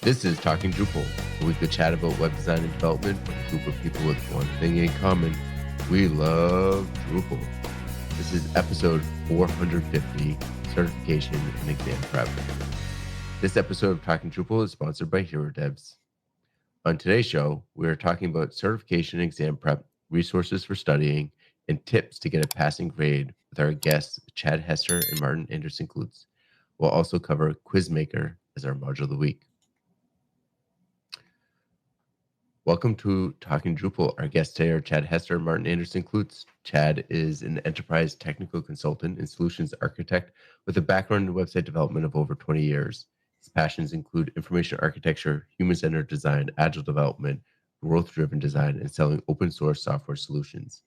This is Talking Drupal, a weekly chat about web design and development with a group of people with one thing in common. We love Drupal. This is episode 450, Certification and Exam Prep. This episode of Talking Drupal is sponsored by Hero Devs. On today's show, we are talking about certification and exam prep, resources for studying, and tips to get a passing grade with our guests, Chad Hester and Martin Anderson-Clutz. We'll also cover Quizmaker as our module of the week. Welcome to Talking Drupal. Our guests today are Chad Hester and Martin Anderson-Clutz. Chad is an enterprise technical consultant and solutions architect with a background in website development of over 20 years. His passions include information architecture, human-centered design, agile development, growth-driven design, and selling open-source software solutions.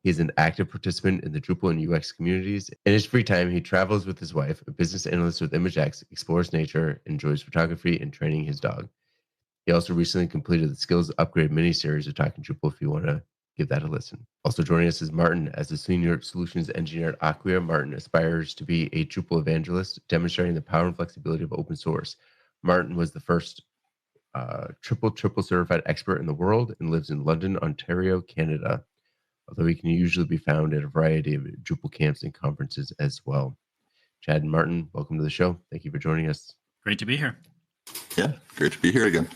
He is an active participant in the Drupal and UX communities. In his free time, he travels with his wife, a business analyst with ImageX, explores nature, enjoys photography, and training his dog. He also recently completed the Skills Upgrade mini-series of Talking Drupal if you want to give that a listen. Also joining us is Martin. As a senior solutions engineer at Aquia, Martin aspires to be a Drupal evangelist, demonstrating the power and flexibility of open source. Martin was the first triple certified expert in the world and lives in London, Ontario, Canada, although he can usually be found at a variety of Drupal camps and conferences as well. Chad and Martin, welcome to the show. Thank you for joining us. Great to be here. Yeah, great to be here again.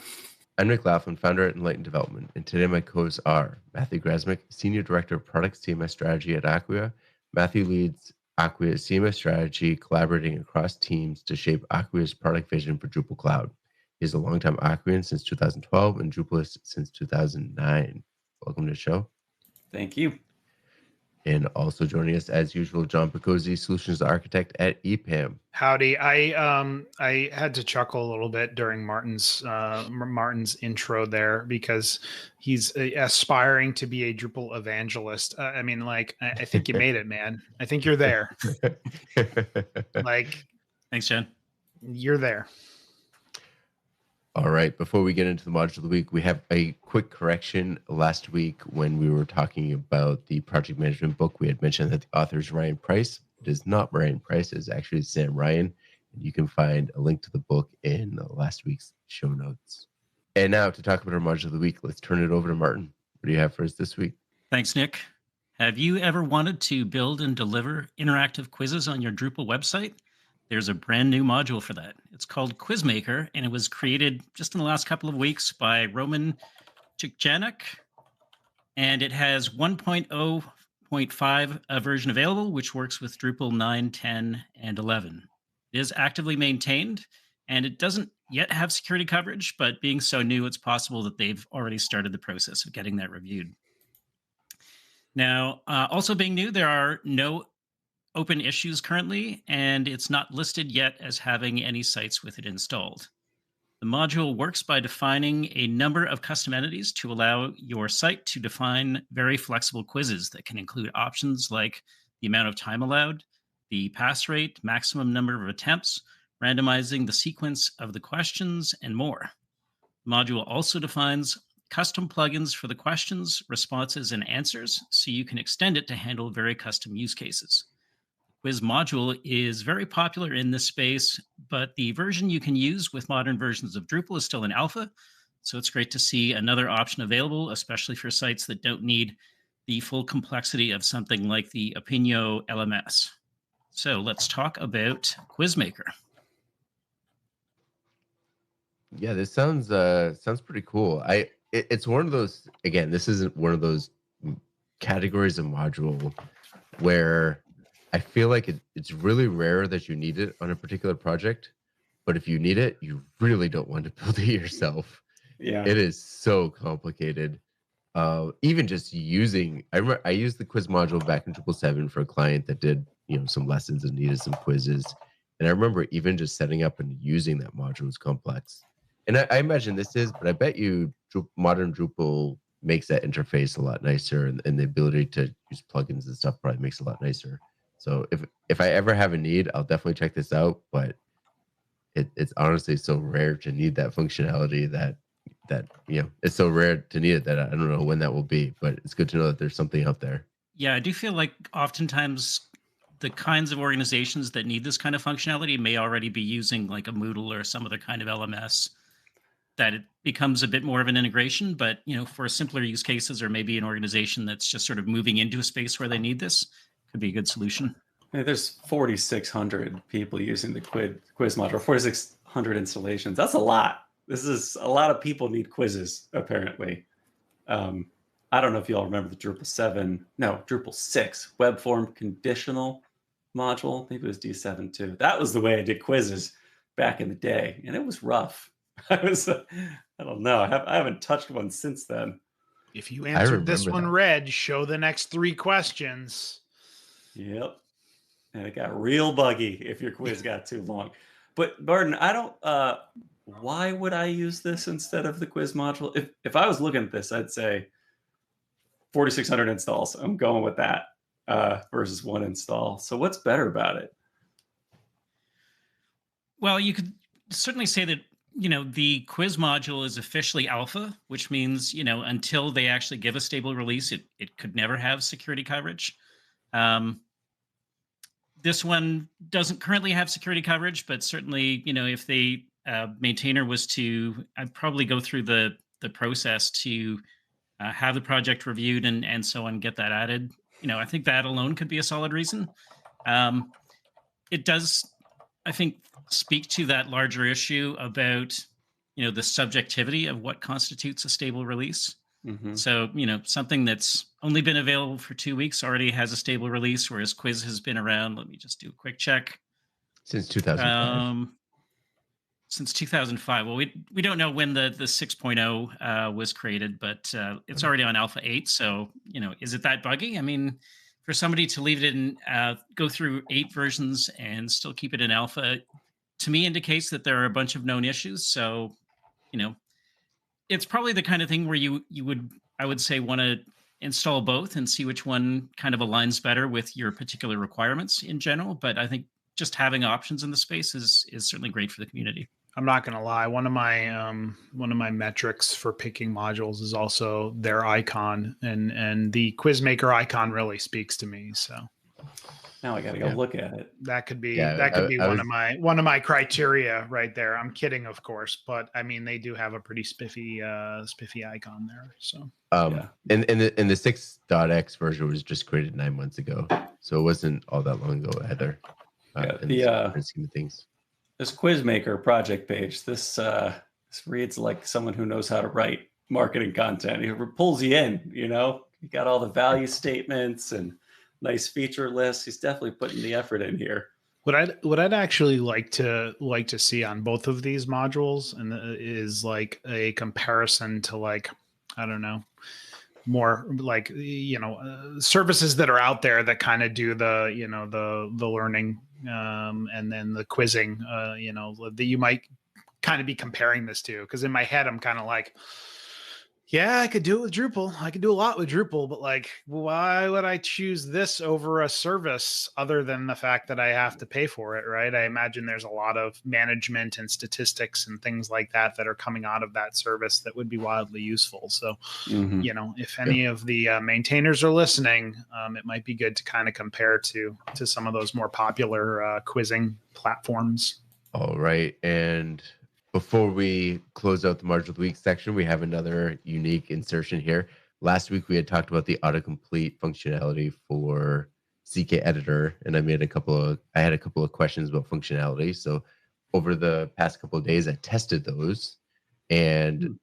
I'm Nick Laughlin, founder at Enlightened Development, and today my co-hosts are Matthew Grasmick, Senior Director of Product CMS Strategy at Aquia. Matthew leads Aquia's CMS strategy, collaborating across teams to shape Aquia's product vision for Drupal Cloud. He is a longtime Aquian since 2012 and Drupalist since 2009. Welcome to the show. Thank you. And also joining us, as usual, John Picozzi, Solutions Architect at EPAM. Howdy. I had to chuckle a little bit during Martin's intro there because he's aspiring to be a Drupal evangelist. I think you made it, man. I think you're there. Thanks, Jen. You're there. All right. Before we get into the module of the week, we have a quick correction. Last week, when we were talking about the project management book, we had mentioned that the author is Ryan Price. It is not Ryan Price. It's actually Sam Ryan. And you can find a link to the book in last week's show notes. And now to talk about our module of the week, let's turn it over to Martin. What do you have for us this week? Thanks, Nick. Have you ever wanted to build and deliver interactive quizzes on your Drupal website? There's a brand new module for that. It's called Quizmaker, and it was created just in the last couple of weeks by Roman Chikjanek, and it has 1.0.5 version available, which works with Drupal 9, 10, and 11. It is actively maintained, and it doesn't yet have security coverage, but being so new, it's possible that they've already started the process of getting that reviewed. Now, also being new, there are no open issues currently, and it's not listed yet as having any sites with it installed. The module works by defining a number of custom entities to allow your site to define very flexible quizzes that can include options like the amount of time allowed, the pass rate, maximum number of attempts, randomizing the sequence of the questions, and more. The module also defines custom plugins for the questions, responses, and answers, so you can extend it to handle very custom use cases. Quiz module is very popular in this space, but the version you can use with modern versions of Drupal is still in alpha, so it's great to see another option available, especially for sites that don't need the full complexity of something like the Opinio LMS. So let's talk about Quizmaker. Yeah, this sounds pretty cool. It's one of those, again, this isn't one of those categories of module where I feel like it's really rare that you need it on a particular project, but if you need it, you really don't want to build it yourself. Yeah. It is so complicated. Even just using, I used the quiz module back in Drupal 7 for a client that did, some lessons and needed some quizzes. And I remember even just setting up and using that module was complex. And I imagine this is, but I bet you modern Drupal makes that interface a lot nicer, and the ability to use plugins and stuff probably makes it a lot nicer. So if I ever have a need, I'll definitely check this out. But it's honestly so rare to need that functionality that it's so rare to need it that I don't know when that will be. But it's good to know that there's something out there. Yeah, I do feel like oftentimes the kinds of organizations that need this kind of functionality may already be using like a Moodle or some other kind of LMS. that it becomes a bit more of an integration. But for simpler use cases, or maybe an organization that's just sort of moving into a space where they need this, could be a good solution. Hey, there's 4,600 people using the quiz module, 4,600 installations. That's a lot. This is a lot of people need quizzes, apparently. I don't know if you all remember the Drupal 6 web form conditional module. Maybe it was D7 too. That was the way I did quizzes back in the day, and it was rough. I don't know. I haven't touched one since then. If you answered this one red, show the next 3 questions. Yep. And it got real buggy if your quiz got too long. But Martin, I don't why would I use this instead of the quiz module? If I was looking at this, I'd say 4,600 installs. I'm going with that versus 1 install. So what's better about it? Well, you could certainly say that, the quiz module is officially alpha, which means, until they actually give a stable release, it could never have security coverage. This one doesn't currently have security coverage, but certainly, if the maintainer was to, I'd probably go through the process to have the project reviewed and so on, get that added. I think that alone could be a solid reason. It does, I think, speak to that larger issue about, the subjectivity of what constitutes a stable release. Mm-hmm. So, something that's only been available for 2 weeks already has a stable release, whereas Quiz has been around. Let me just do a quick check. Since 2005. Since 2005. Well, we don't know when the 6.0 was created, but it's already on Alpha 8. So, is it that buggy? I mean, for somebody to leave it in, go through 8 versions and still keep it in Alpha, to me indicates that there are a bunch of known issues. So, it's probably the kind of thing where you would, I would say, want to install both and see which one kind of aligns better with your particular requirements in general. But I think just having options in the space is certainly great for the community. I'm not going to lie. One of my metrics for picking modules is also their icon, and the Quizmaker icon really speaks to me. So now I got to go look at it. That could be one of my criteria right there. I'm kidding, of course, but I mean they do have a pretty spiffy icon there. So and the 6.x version was just created 9 months ago, so it wasn't all that long ago either. Things. This Quizmaker project page, this reads like someone who knows how to write marketing content. It pulls you in, you got all the value statements and nice feature lists. He's definitely putting the effort in here. What I'd actually like to see on both of these modules is like a comparison to, like, I don't know, more like, services that are out there that kind of do the learning and then the quizzing, that you might kind of be comparing this to. Because in my head, I'm kind of like, yeah, I could do it with Drupal. I could do a lot with Drupal, but like, why would I choose this over a service other than the fact that I have to pay for it, right? I imagine there's a lot of management and statistics and things like that are coming out of that service that would be wildly useful. So, if any of the maintainers are listening, it might be good to kind of compare to some of those more popular quizzing platforms. All right. And before we close out the Marginal of the Week section, we have another unique insertion here. Last week, we had talked about the autocomplete functionality for CK Editor, and I had a couple of questions about functionality. So over the past couple of days, I tested those, and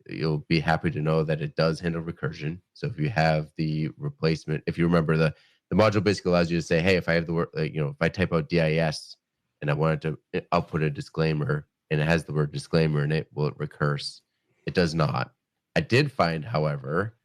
you'll be happy to know that it does handle recursion. So if you have the replacement, if you remember, the module basically allows you to say, hey, if I have the word, if I type out DIS and I wanted to output a disclaimer, and it has the word disclaimer in it, will it recurse? It does not. I did find, however,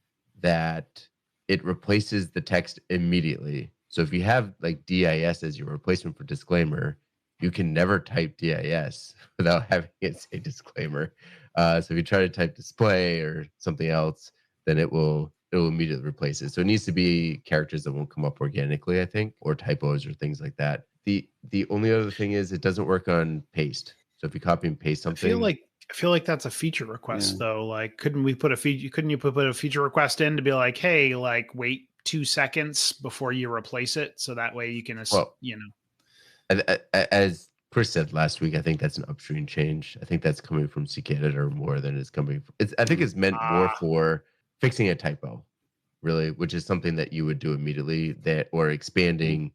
that it replaces the text immediately. So if you have like DIS as your replacement for disclaimer, you can never type DIS without having it say disclaimer. So if you try to type display or something else, then it will immediately replace it. So it needs to be characters that won't come up organically, I think, or typos or things like that. The only other thing is it doesn't work on paste. So if you copy and paste something, I feel like that's a feature request though. Like, couldn't you put a feature request in to be like, hey, like wait 2 seconds before you replace it, so that way you can, as Chris said last week, I think that's an upstream change. I think that's coming from CK Editor more than it's coming from, I think it's meant more for fixing a typo, really, which is something that you would do immediately, that or expanding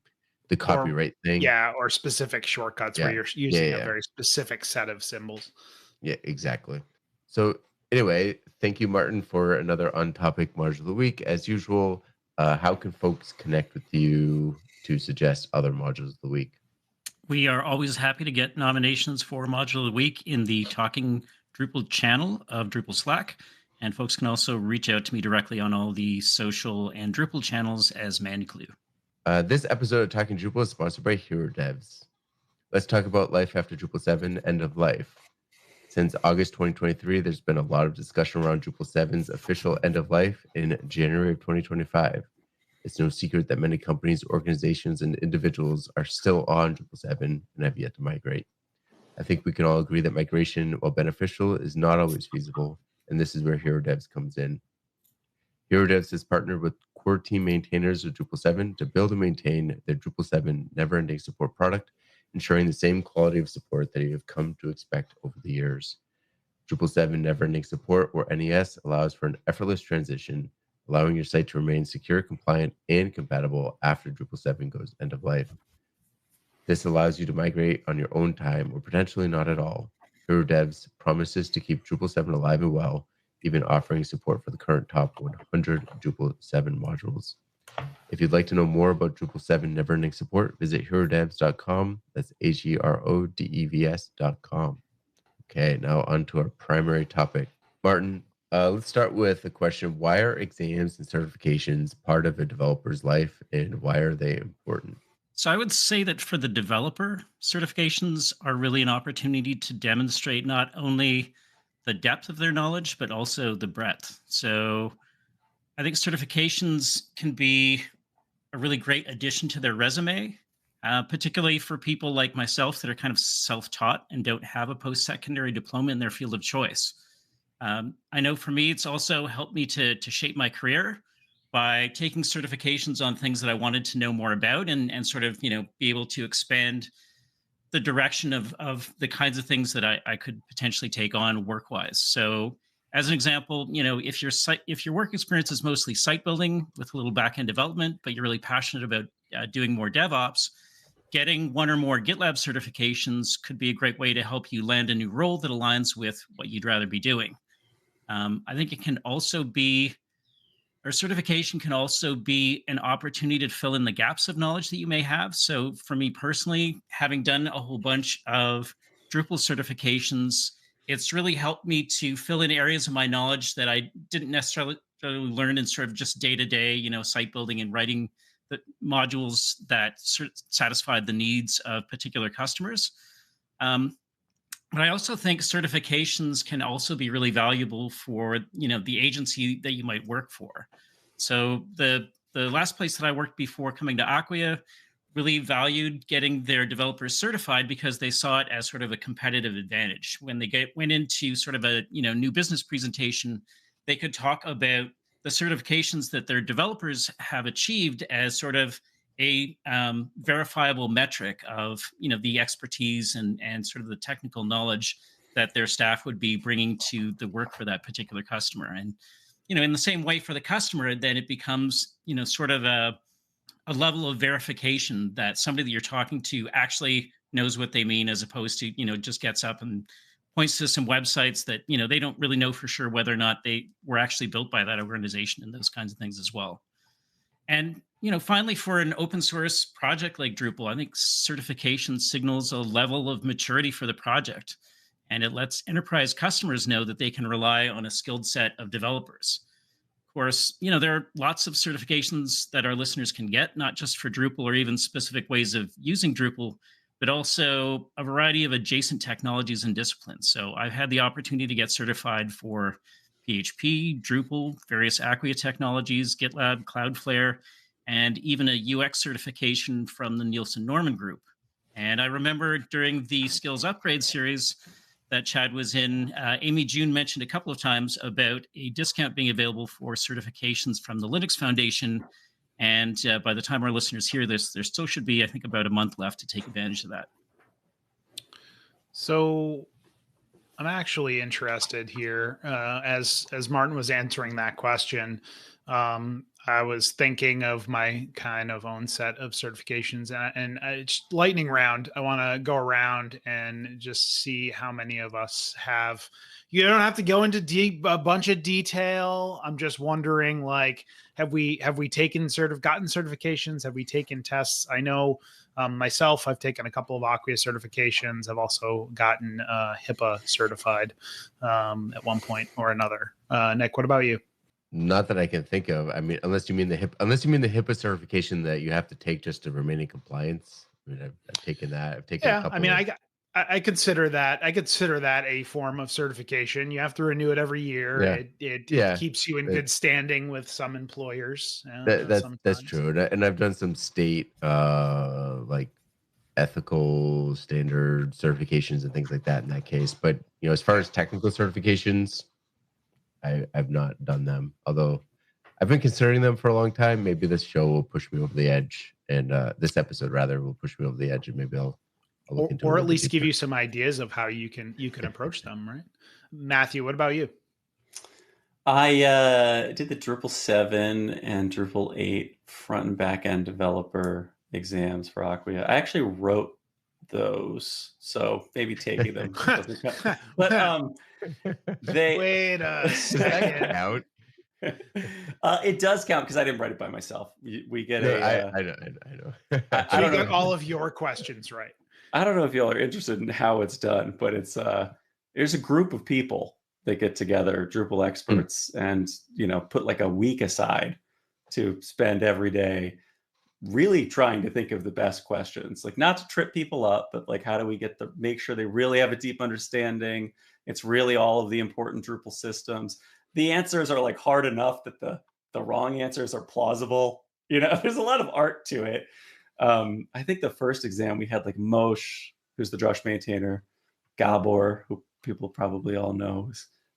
the copyright thing. Yeah, or specific shortcuts where you're using a very specific set of symbols. Yeah, exactly. So anyway, thank you, Martin, for another on-topic module of the week. As usual, how can folks connect with you to suggest other modules of the week? We are always happy to get nominations for Module of the Week in the Talking Drupal channel of Drupal Slack. And folks can also reach out to me directly on all the social and Drupal channels as Manclue. This episode of Talking Drupal is sponsored by Hero Devs. Let's talk about life after Drupal 7, end of life. Since August 2023, there's been a lot of discussion around Drupal 7's official end of life in January of 2025. It's no secret that many companies, organizations, and individuals are still on Drupal 7 and have yet to migrate. I think we can all agree that migration, while beneficial, is not always feasible, and this is where Hero Devs comes in. Hero Devs has partnered with core team maintainers of Drupal 7 to build and maintain their Drupal 7 never-ending support product, ensuring the same quality of support that you have come to expect over the years. Drupal 7 never-ending support, or NES, allows for an effortless transition, allowing your site to remain secure, compliant, and compatible after Drupal 7 goes end of life. This allows you to migrate on your own time or potentially not at all. Hero Devs promises to keep Drupal 7 alive and well, even offering support for the current top 100 Drupal 7 modules. If you'd like to know more about Drupal 7 never-ending support, visit herodevs.com. That's HERODEVS.com. Okay, now on to our primary topic. Martin, let's start with the question, why are exams and certifications part of a developer's life, and why are they important? So I would say that for the developer, certifications are really an opportunity to demonstrate not only the depth of their knowledge, but also the breadth. So I think certifications can be a really great addition to their resume, particularly for people like myself that are kind of self-taught and don't have a post-secondary diploma in their field of choice. I know for me, it's also helped me to shape my career by taking certifications on things that I wanted to know more about and sort of, be able to expand the direction of the kinds of things that I could potentially take on work-wise. So as an example, if your work experience is mostly site building with a little back-end development, but you're really passionate about doing more DevOps, getting one or more GitLab certifications could be a great way to help you land a new role that aligns with what you'd rather be doing. I think it can also be, or certification can also be an opportunity to fill in the gaps of knowledge that you may have. So for me personally, having done a whole bunch of Drupal certifications, it's really helped me to fill in areas of my knowledge that I didn't necessarily learn in sort of just day-to-day, site building and writing the modules that satisfied the needs of particular customers. But I also think certifications can also be really valuable for, the agency that you might work for. So the last place that I worked before coming to Aquia really valued getting their developers certified because they saw it as sort of a competitive advantage. When they went into sort of a, new business presentation, they could talk about the certifications that their developers have achieved as sort of a verifiable metric of the expertise and sort of the technical knowledge that their staff would be bringing to the work for that particular customer. And in the same way for the customer, then it becomes sort of a level of verification that somebody that you're talking to actually knows what they mean, as opposed to just gets up and points to some websites that they don't really know for sure whether or not they were actually built by that organization, and those kinds of things as well. And finally, for an open source project like Drupal, I think certification signals a level of maturity for the project, and it lets enterprise customers know that they can rely on a skilled set of developers. Of course, there are lots of certifications that our listeners can get, not just for Drupal or even specific ways of using Drupal, but also a variety of adjacent technologies and disciplines. So I've had the opportunity to get certified for PHP, Drupal, various Aquia technologies, GitLab, Cloudflare, and even a UX certification from the Nielsen Norman Group. And I remember during the Skills Upgrade series that Chad was in, Amy June mentioned a couple of times about a discount being available for certifications from the Linux Foundation. And by the time our listeners hear this, there still should be, I think, about a month left to take advantage of that. So I'm actually interested here. As Martin was answering that question, I was thinking of my kind of own set of certifications, and it's lightning round. I want to go around and just see how many of us have. You don't have to go into a bunch of detail. I'm just wondering, like, have we gotten certifications? Have we taken tests? I know myself, I've taken a couple of Aquia certifications. I've also gotten HIPAA certified at one point or another. Nick, what about you? Not that I can think of. I mean, unless you mean the HIPAA certification that you have to take just to remain in compliance. I mean, I've taken that. I've taken a Yeah, couple. I mean, I consider that a form of certification. You have to renew it every year. Yeah. It keeps you in good standing with some employers. That's true. And I've done some state like ethical standard certifications and things like that in that case. But as far as technical certifications, I've not done them. Although I've been considering them for a long time. Maybe this show will push me over the edge, and this episode rather will push me over the edge, and maybe I'll look into it, or at least give you some ideas of how you can approach them. Right, Matthew? What about you? I did the Drupal 7 and Drupal 8 front and back end developer exams for Aquia. I actually wrote those, so maybe taking them doesn't count. But they wait a second. Out. It does count because I didn't write it by myself. We get I know. I don't get all of your questions right. I don't know if y'all are interested in how it's done, but it's there's a group of people that get together, Drupal experts, and put like a week aside to spend every day really trying to think of the best questions, like not to trip people up, but like how do we make sure they really have a deep understanding? It's really all of the important Drupal systems. The answers are like hard enough that the wrong answers are plausible. There's a lot of art to it. I think the first exam we had like Moshe, who's the Drush maintainer, Gabor, who people probably all know.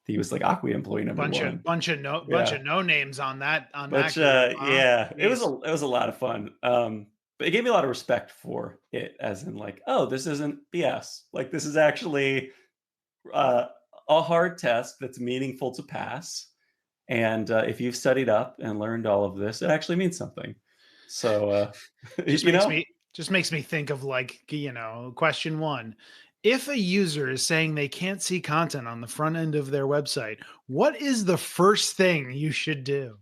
He was like Aquia employee number one. Bunch of no names on that. Yeah, it was a lot of fun. But it gave me a lot of respect for it, as in like, oh, this isn't BS. Like this is actually a hard test that's meaningful to pass. And if you've studied up and learned all of this, it actually means something. So just makes me think of like, question one. If a user is saying they can't see content on the front end of their website, what is the first thing you should do?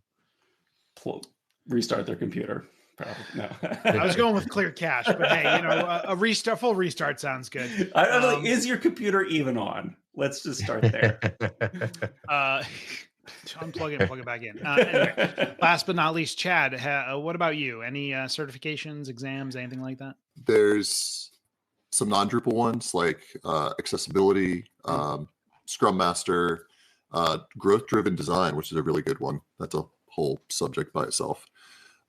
Restart their computer. Probably no. I was going with clear cache, but hey, full restart sounds good. I don't know. Is your computer even on? Let's just start there. Unplug it and plug it back in. Anyway, last but not least, Chad, what about you? Any certifications, exams, anything like that? There's some non-Drupal ones like accessibility, Scrum Master, growth-driven design, which is a really good one. That's a whole subject by itself.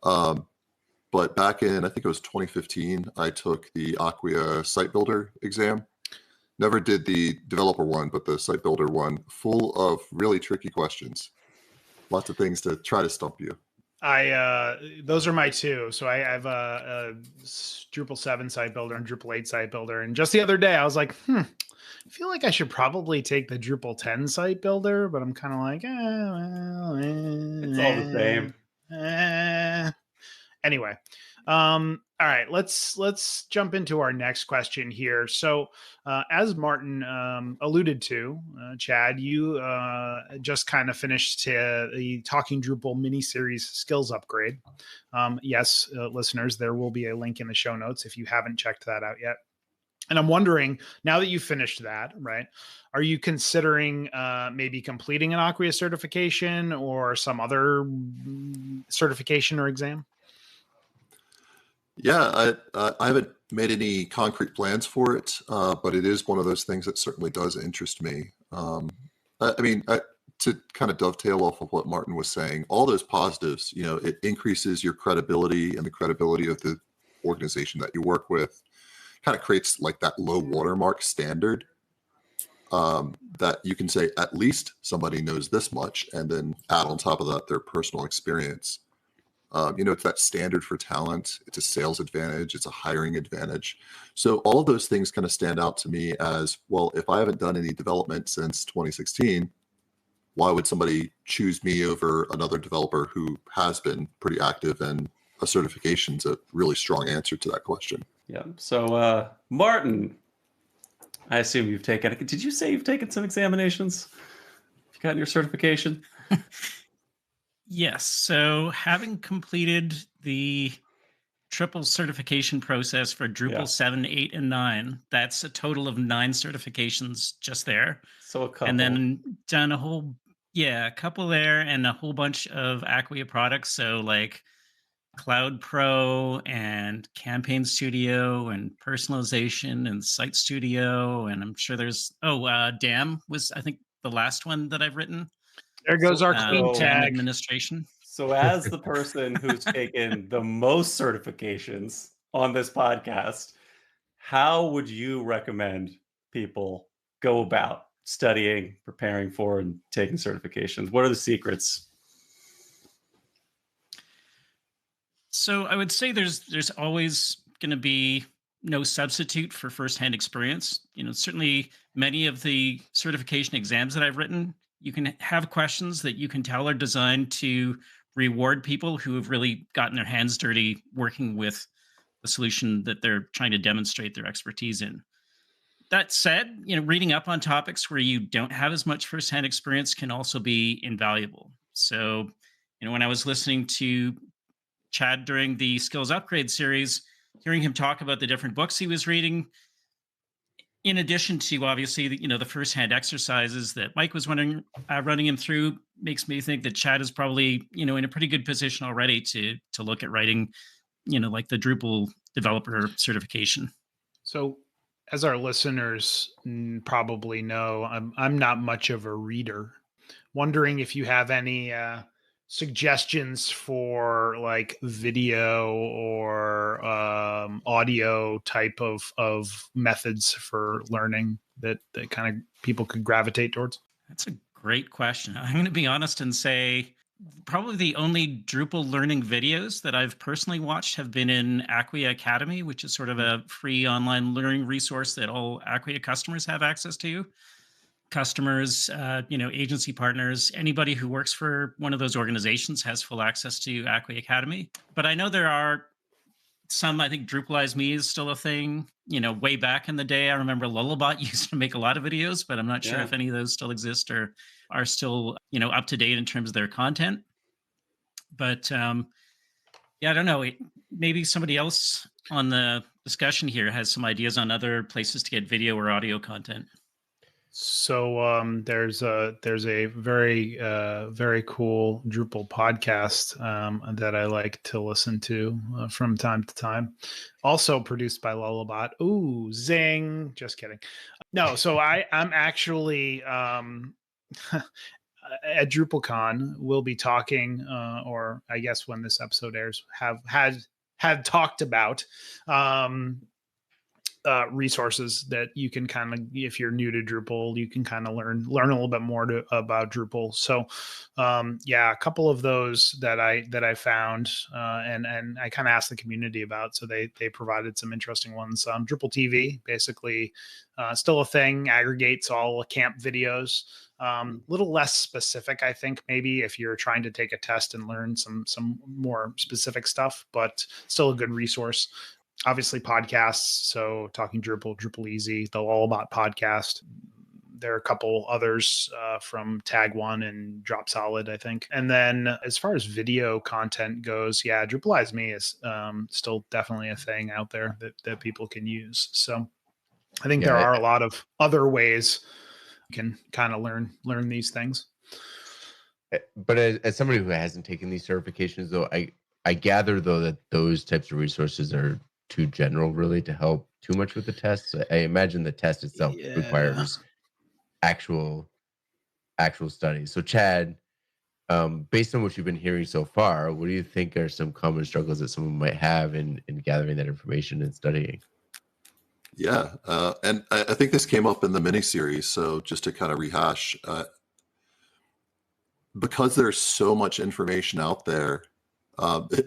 But back in, I think it was 2015, I took the Aquia site builder exam. Never did the developer one, but the site builder one, full of really tricky questions. Lots of things to try to stump you. Those are my two. So I have a Drupal 7 site builder and Drupal 8 site builder. And just the other day, I was like, I feel like I should probably take the Drupal 10 site builder, but I'm kind of like, it's all the same. Anyway, all right, let's jump into our next question here. So as Martin alluded to, Chad, you just kind of finished the Talking Drupal mini-series skills upgrade. Yes, listeners, there will be a link in the show notes if you haven't checked that out yet. And I'm wondering, now that you've finished that, right, are you considering maybe completing an Aquia certification or some other certification or exam? Yeah, I haven't made any concrete plans for it, but it is one of those things that certainly does interest me. To kind of dovetail off of what Martin was saying, all those positives, it increases your credibility and the credibility of the organization that you work with, kind of creates like that low watermark standard that you can say, at least somebody knows this much, and then add on top of that their personal experience. It's that standard for talent. It's a sales advantage. It's a hiring advantage. So all of those things kind of stand out to me as, well, if I haven't done any development since 2016, why would somebody choose me over another developer who has been pretty active? And a certification's a really strong answer to that question. Yeah. So, Martin, I assume you've taken, did you say you've taken some examinations? Have you gotten your certification? Yes. So having completed the triple certification process for Drupal 7, 8, and 9, that's a total of 9 certifications just there. So a couple. And then done a couple there and a whole bunch of Aquia products. So like Cloud Pro and Campaign Studio and personalization and Site Studio. And I'm sure there's, DAM was, I think, the last one that I've written. There goes our clean DAM tag. administration. So as the person who's taken the most certifications on this podcast, how would you recommend people go about studying, preparing for, and taking certifications? What are the secrets? So I would say there's always going to be no substitute for firsthand experience. Certainly many of the certification exams that I've written, you can have questions that you can tell are designed to reward people who have really gotten their hands dirty working with the solution that they're trying to demonstrate their expertise in. That said, reading up on topics where you don't have as much firsthand experience can also be invaluable. So, when I was listening to Chad during the Skills Upgrade series, hearing him talk about the different books he was reading, in addition to obviously the firsthand exercises that Mike was running him through, makes me think that Chad is probably in a pretty good position already to look at writing like the Drupal developer certification. So as our listeners probably know, I'm not much of a reader. Wondering if you have any suggestions for like video or audio type of methods for learning that kind of people could gravitate towards? That's a great question. I'm going to be honest and say probably the only Drupal learning videos that I've personally watched have been in Aquia Academy, which is sort of a free online learning resource that all Aquia customers have access to. Customers, agency partners, anybody who works for one of those organizations has full access to Aquia Academy. But I know there are some, I think Drupalize Me is still a thing. Way back in the day, I remember Lullabot used to make a lot of videos, but I'm not sure if any of those still exist or are still, up to date in terms of their content. But I don't know. Maybe somebody else on the discussion here has some ideas on other places to get video or audio content. So there's a very very cool Drupal podcast that I like to listen to from time to time. Also produced by Lullabot. Ooh, zing! Just kidding. No, so I'm actually at DrupalCon. We'll be talking, or I guess when this episode airs, had talked about. Resources that you can kind of, if you're new to Drupal, you can kind of learn a little bit more about Drupal. So, a couple of those that I found, and I kind of asked the community about. So they provided some interesting ones. Drupal TV, basically, still a thing. Aggregates all camp videos. Little less specific, I think, maybe if you're trying to take a test and learn some more specific stuff, but still a good resource. Obviously podcasts. So Talking Drupal, Drupal Easy, the Lullabot podcast. There are a couple others from Tag One and Drop Solid, I think. And then as far as video content goes, Drupalize Me is still definitely a thing out there that people can use. So I think there are a lot of other ways you can kind of learn these things. But as somebody who hasn't taken these certifications, though, I gather though that those types of resources are too general really to help too much with the tests. I imagine the test itself requires actual studies. So Chad, based on what you've been hearing so far, what do you think are some common struggles that someone might have in gathering that information and studying? Yeah, and I think this came up in the mini-series, so just to kind of rehash, because there's so much information out there,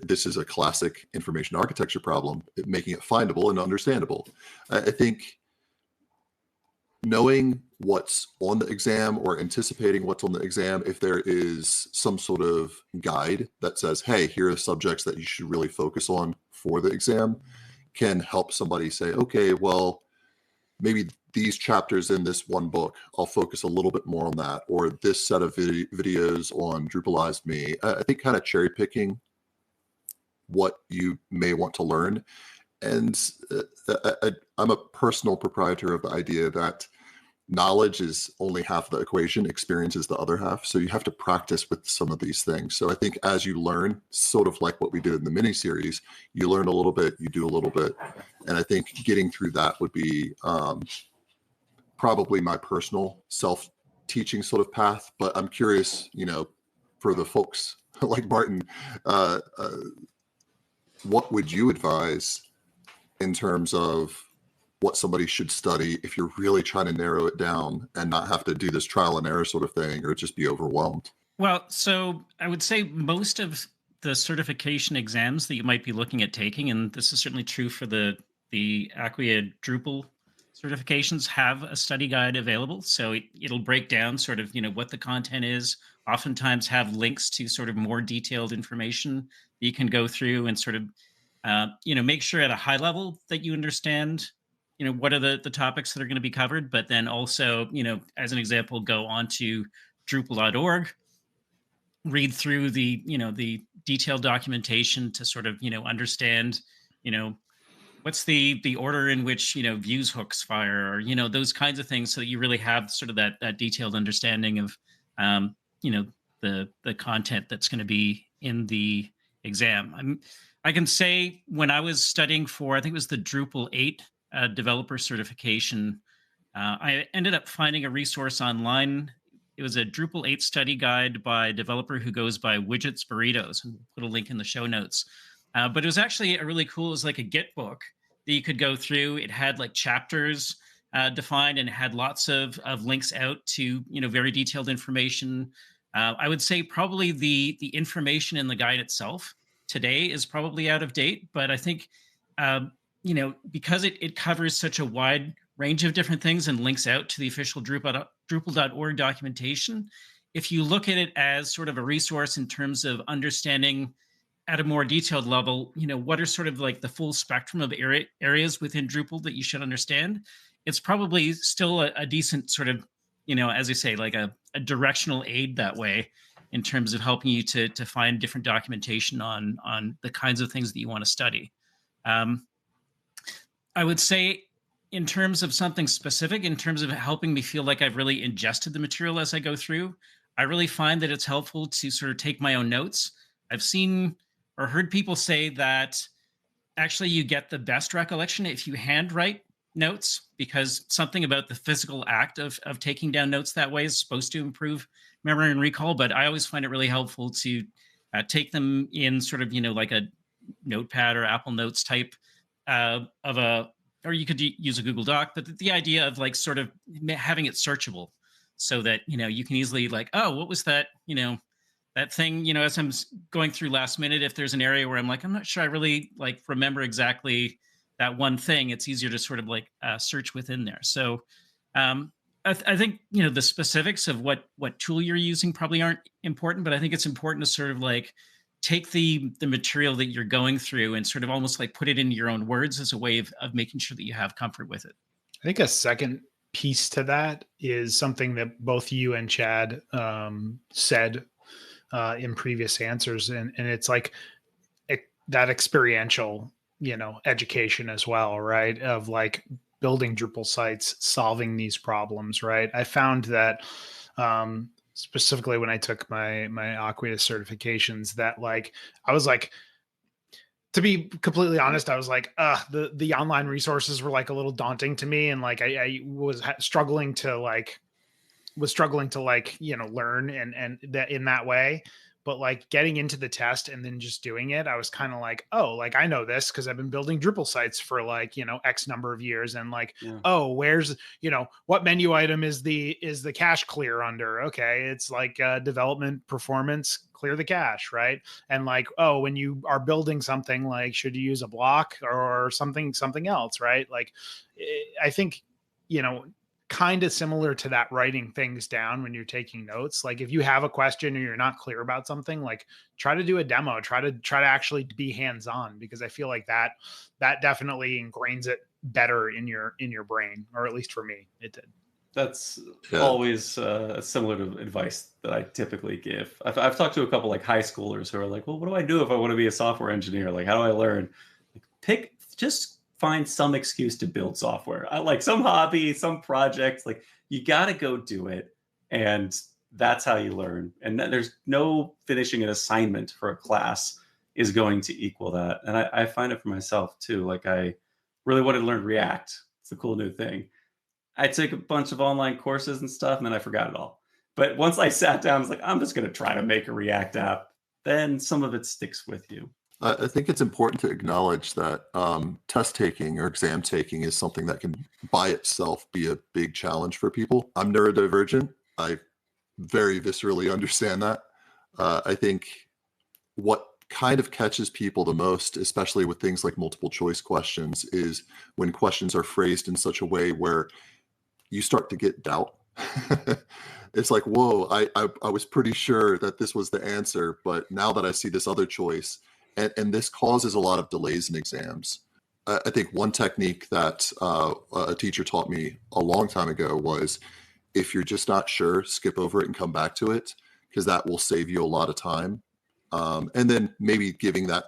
This is a classic information architecture problem, making it findable and understandable. I think knowing what's on the exam or anticipating what's on the exam, if there is some sort of guide that says, hey, here are subjects that you should really focus on for the exam, can help somebody say, okay, well, maybe these chapters in this one book, I'll focus a little bit more on that, or this set of videos on Drupalized Me. I think kind of cherry picking what you may want to learn. And I'm a personal proprietor of the idea that knowledge is only half the equation, experience is the other half. So you have to practice with some of these things. So I think as you learn, sort of like what we did in the mini series, you learn a little bit, you do a little bit. And I think getting through that would be probably my personal self-teaching sort of path. But I'm curious, for the folks like Martin, what would you advise in terms of what somebody should study if you're really trying to narrow it down and not have to do this trial and error sort of thing, or just be overwhelmed? Well, so I would say most of the certification exams that you might be looking at taking, and this is certainly true for the Aquia Drupal certifications, have a study guide available. So it'll break down sort of, what the content is, oftentimes have links to sort of more detailed information that you can go through and sort of, make sure at a high level that you understand what are the topics that are going to be covered, but then also, as an example, go onto Drupal.org, read through the detailed documentation to sort of, understand, what's the order in which, views hooks fire, or, those kinds of things, so that you really have sort of that detailed understanding of, the content that's going to be in the exam. I can say when I was studying for, I think it was the Drupal 8 developer certification, I ended up finding a resource online. It was a Drupal 8 study guide by a developer who goes by Widgets Burritos, and we'll put a link in the show notes. But it was actually a really cool, it was like a Git book that you could go through. It had like chapters defined, and it had lots of links out to, very detailed information. I would say probably the information in the guide itself today is probably out of date, but I think, because it covers such a wide range of different things and links out to the official Drupal.org documentation, if you look at it as sort of a resource in terms of understanding at a more detailed level, what are sort of like the full spectrum of areas within Drupal that you should understand, it's probably still a decent sort of, as I say, like a directional aid that way, in terms of helping you to find different documentation on the kinds of things that you want to study. I would say, in terms of something specific, in terms of helping me feel like I've really ingested the material as I go through, I really find that it's helpful to sort of take my own notes. I've seen or heard people say that actually you get the best recollection if you handwrite notes, because something about the physical act of taking down notes that way is supposed to improve memory and recall. But I always find it really helpful to take them in sort of, like a notepad or Apple Notes type or you could use a Google Doc, but the idea of like sort of having it searchable, so that, you can easily like, oh, what was that, that thing, as I'm going through last minute, if there's an area where I'm like, I'm not sure I really like remember exactly that one thing, it's easier to sort of like search within there. So I think, the specifics of what tool you're using probably aren't important, but I think it's important to sort of like take the material that you're going through and sort of almost like put it into your own words as a way of making sure that you have comfort with it. I think a second piece to that is something that both you and Chad said in previous answers. And it's like that experiential, education as well, right? Of like building Drupal sites, solving these problems, right? I found that specifically when I took my Aquia certifications, that like, I was like, to be completely honest, I was like, the online resources were like a little daunting to me. And like, I was struggling to learn and that in that way. but like getting into the test and then just doing it, I was kind of like, oh, like I know this because I've been building Drupal sites for like, X number of years. And like, oh, where's, what menu item is the cache clear under? Okay. It's like development performance, clear the cache, right? And like, oh, when you are building something, like, should you use a block or something else, right? Like, I think, kind of similar to that, writing things down when you're taking notes. Like if you have a question or you're not clear about something, like try to do a demo, try to actually be hands-on, because I feel like that definitely ingrains it better in your brain, or at least for me, it did. That's always similar to advice that I typically give. I've talked to a couple like high schoolers who are like, well, what do I do if I want to be a software engineer? Like, how do I learn? Like, just find some excuse to build software. I like some hobby, some project. Like, you got to go do it. And that's how you learn. And there's no finishing an assignment for a class is going to equal that. And I find it for myself too. Like, I really wanted to learn React. It's a cool new thing. I took a bunch of online courses and stuff, and then I forgot it all. But once I sat down, I was like, I'm just going to try to make a React app. Then some of it sticks with you. I think it's important to acknowledge that test taking or exam taking is something that can by itself be a big challenge for people. I'm neurodivergent. I very viscerally understand that. I think what kind of catches people the most, especially with things like multiple choice questions, is when questions are phrased in such a way where you start to get doubt. It's like, whoa, I was pretty sure that this was the answer, but now that I see this other choice, and this causes a lot of delays in exams. I think one technique that a teacher taught me a long time ago was, if you're just not sure, skip over it and come back to it, because that will save you a lot of time. And then maybe giving that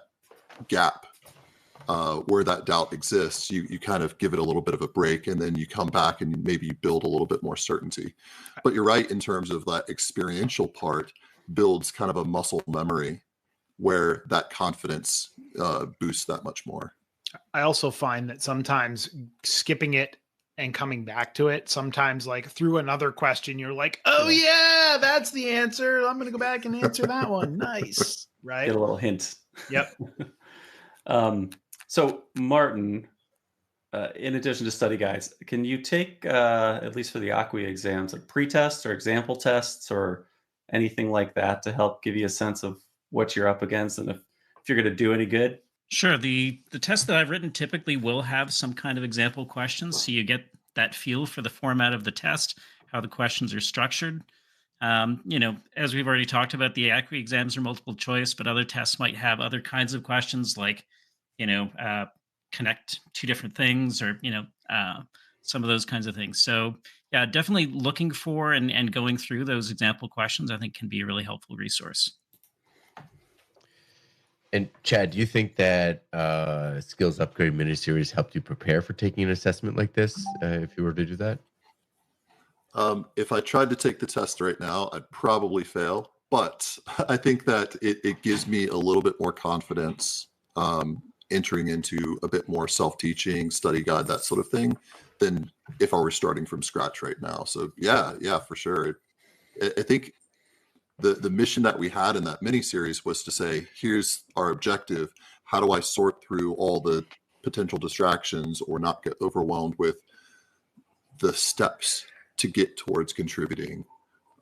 gap where that doubt exists, you kind of give it a little bit of a break, and then you come back and maybe you build a little bit more certainty. But you're right, in terms of that experiential part builds kind of a muscle memory where that confidence boosts that much more. I also find that sometimes skipping it and coming back to it, sometimes like through another question, you're like, oh yeah, that's the answer. I'm going to go back and answer that one. Nice. Right. Get a little hint. Yep. So Martin, in addition to study guides, can you take, at least for the Aquia exams, like pre-tests or example tests or anything like that to help give you a sense of what you're up against and if you're going to do any good? Sure. The test that I've written typically will have some kind of example questions, so you get that feel for the format of the test, how the questions are structured. As we've already talked about, the Aquia exams are multiple choice, but other tests might have other kinds of questions like, connect two different things, or, some of those kinds of things. So yeah, definitely looking for and going through those example questions, I think, can be a really helpful resource. And Chad, do you think that Skills Upgrade miniseries helped you prepare for taking an assessment like this, if you were to do that? If I tried to take the test right now, I'd probably fail. But I think that it gives me a little bit more confidence entering into a bit more self-teaching, study guide, that sort of thing, than if I were starting from scratch right now. So yeah, for sure. I think the mission that we had in that mini series was to say, here's our objective. How do I sort through all the potential distractions or not get overwhelmed with the steps to get towards contributing?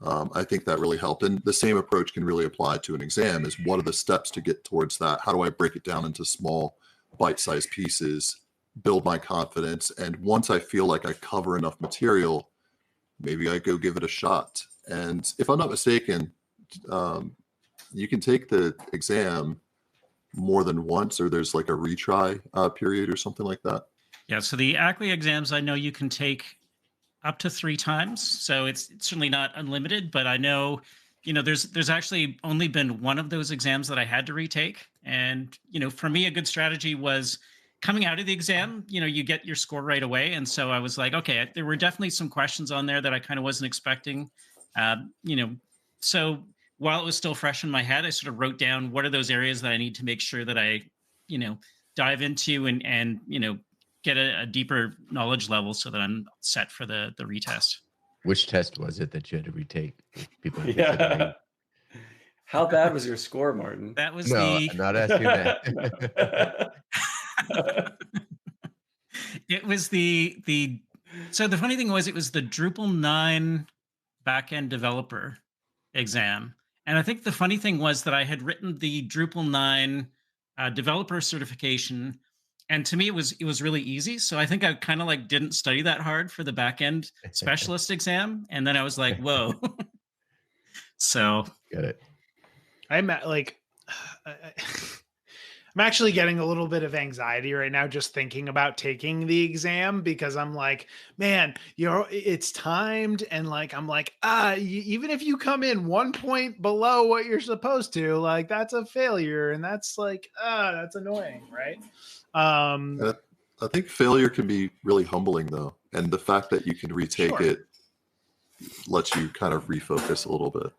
I think that really helped. And the same approach can really apply to an exam, is what are the steps to get towards that? How do I break it down into small bite-sized pieces, build my confidence? And once I feel like I cover enough material, maybe I go give it a shot. And if I'm not mistaken, you can take the exam more than once, or there's like a retry period or something like that. Yeah, so the Aquia exams, I know you can take up to 3 times. So it's certainly not unlimited, but I know, there's actually only been one of those exams that I had to retake. And, for me, a good strategy was coming out of the exam, you get your score right away. And so I was like, okay, there were definitely some questions on there that I kind of wasn't expecting. So while it was still fresh in my head, I sort of wrote down what are those areas that I need to make sure that I, dive into and get a deeper knowledge level so that I'm set for the retest. Which test was it that you had to retake? People Yeah. How bad was your score, Martin? That was No, the I'm not asking that. it was the so the funny thing was it was the Drupal 9 backend developer exam. And I think the funny thing was that I had written the Drupal 9 developer certification, and to me it was really easy. So I think I kind of like didn't study that hard for the backend specialist exam, and then I was like, whoa. So Get it. I'm like, I'm actually getting a little bit of anxiety right now just thinking about taking the exam, because I'm like, man, it's timed, and like I'm like, even if you come in 1 point below what you're supposed to, like that's a failure, and that's like, that's annoying, right? I think failure can be really humbling though, and the fact that you can retake Sure. it lets you kind of refocus a little bit.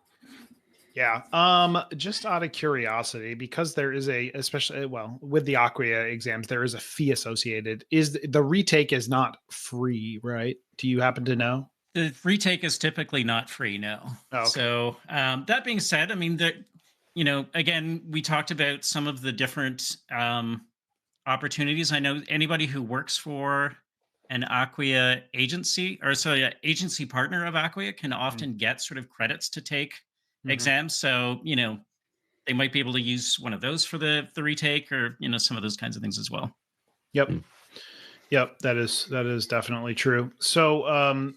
Yeah. Just out of curiosity, because there is especially with the Aquia exams, there is a fee associated. Is the retake is not free, right? Do you happen to know? the retake is typically not free, no. Oh, okay. So that being said, I mean, again, we talked about some of the different opportunities. I know anybody who works for an Aquia agency, or agency partner of Aquia, can often get sort of credits to take exams. So, they might be able to use one of those for the retake, or, some of those kinds of things as well. Yep. Yep. That is definitely true. So,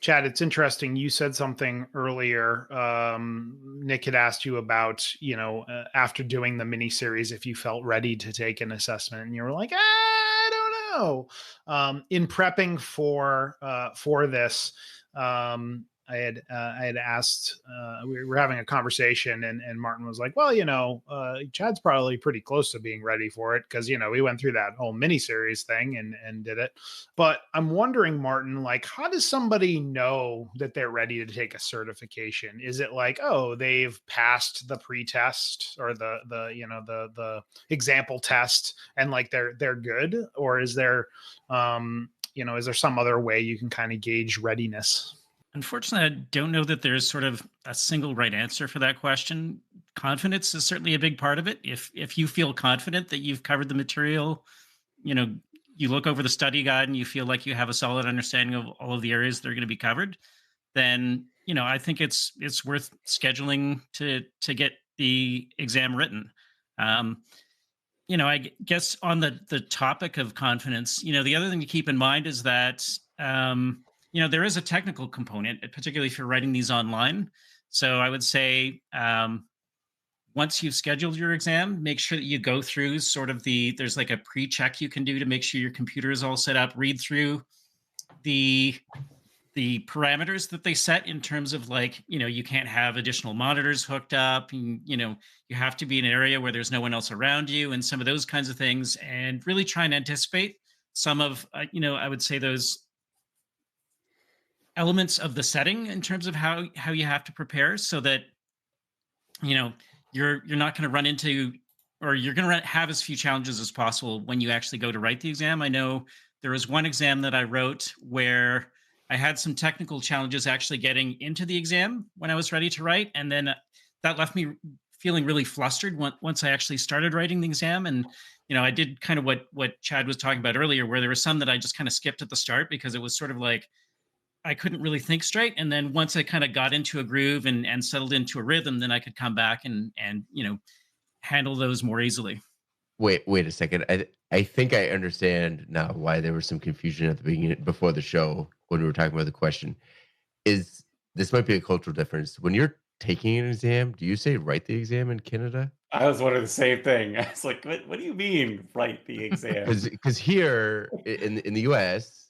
Chad, it's interesting. You said something earlier. Nick had asked you about, after doing the mini series, if you felt ready to take an assessment, and you were like, I don't know. In prepping for this, I had asked, we were having a conversation, and Martin was like, well, Chad's probably pretty close to being ready for it, because, we went through that whole miniseries thing and did it. But I'm wondering, Martin, like, how does somebody know that they're ready to take a certification? Is it like, oh, they've passed the pre-test or the example test, and like they're good? Or is there, is there some other way you can kind of gauge readiness? Unfortunately, I don't know that there's sort of a single right answer for that question. Confidence is certainly a big part of it. If you feel confident that you've covered the material, you look over the study guide and you feel like you have a solid understanding of all of the areas that are going to be covered, then I think it's worth scheduling to get the exam written. I guess on the topic of confidence, the other thing to keep in mind is that there is a technical component, particularly if you're writing these online. So I would say once you've scheduled your exam, make sure that you go through sort of there's like a pre-check you can do to make sure your computer is all set up. Read through the parameters that they set in terms of like, you can't have additional monitors hooked up, and, you have to be in an area where there's no one else around you, and some of those kinds of things, and really try and anticipate some of, I would say those elements of the setting in terms of how you have to prepare, so that you're not going to run into, or you're going to have as few challenges as possible when you actually go to write the exam. I know there was one exam that I wrote where I had some technical challenges actually getting into the exam when I was ready to write, and then that left me feeling really flustered once I actually started writing the exam. And I did kind of what Chad was talking about earlier, where there were some that I just kind of skipped at the start because it was sort of like I couldn't really think straight. And then once I kind of got into a groove and settled into a rhythm, then I could come back and handle those more easily. Wait a second. I think I understand now why there was some confusion at the beginning before the show when we were talking about the question. Is this might be a cultural difference. When you're taking an exam, do you say write the exam in Canada? I was wondering the same thing. I was like, what do you mean write the exam? Because here in the US,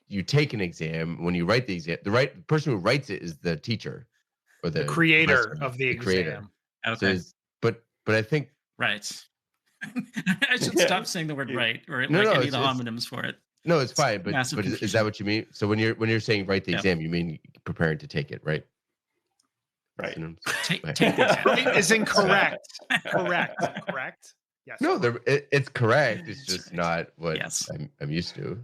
you take an exam. When you write the exam, the person who writes it is the teacher or the creator professor, of the exam. creator. Okay. So but I think right. I should stop saying the word right, or any of the homonyms for it. No, it's fine. But Massive is that what you mean? So when you're saying write the exam, you mean preparing to take it, right? Right. Take the exam. Right is incorrect. Correct. Yes. No, it's correct. It's just not what I'm used to.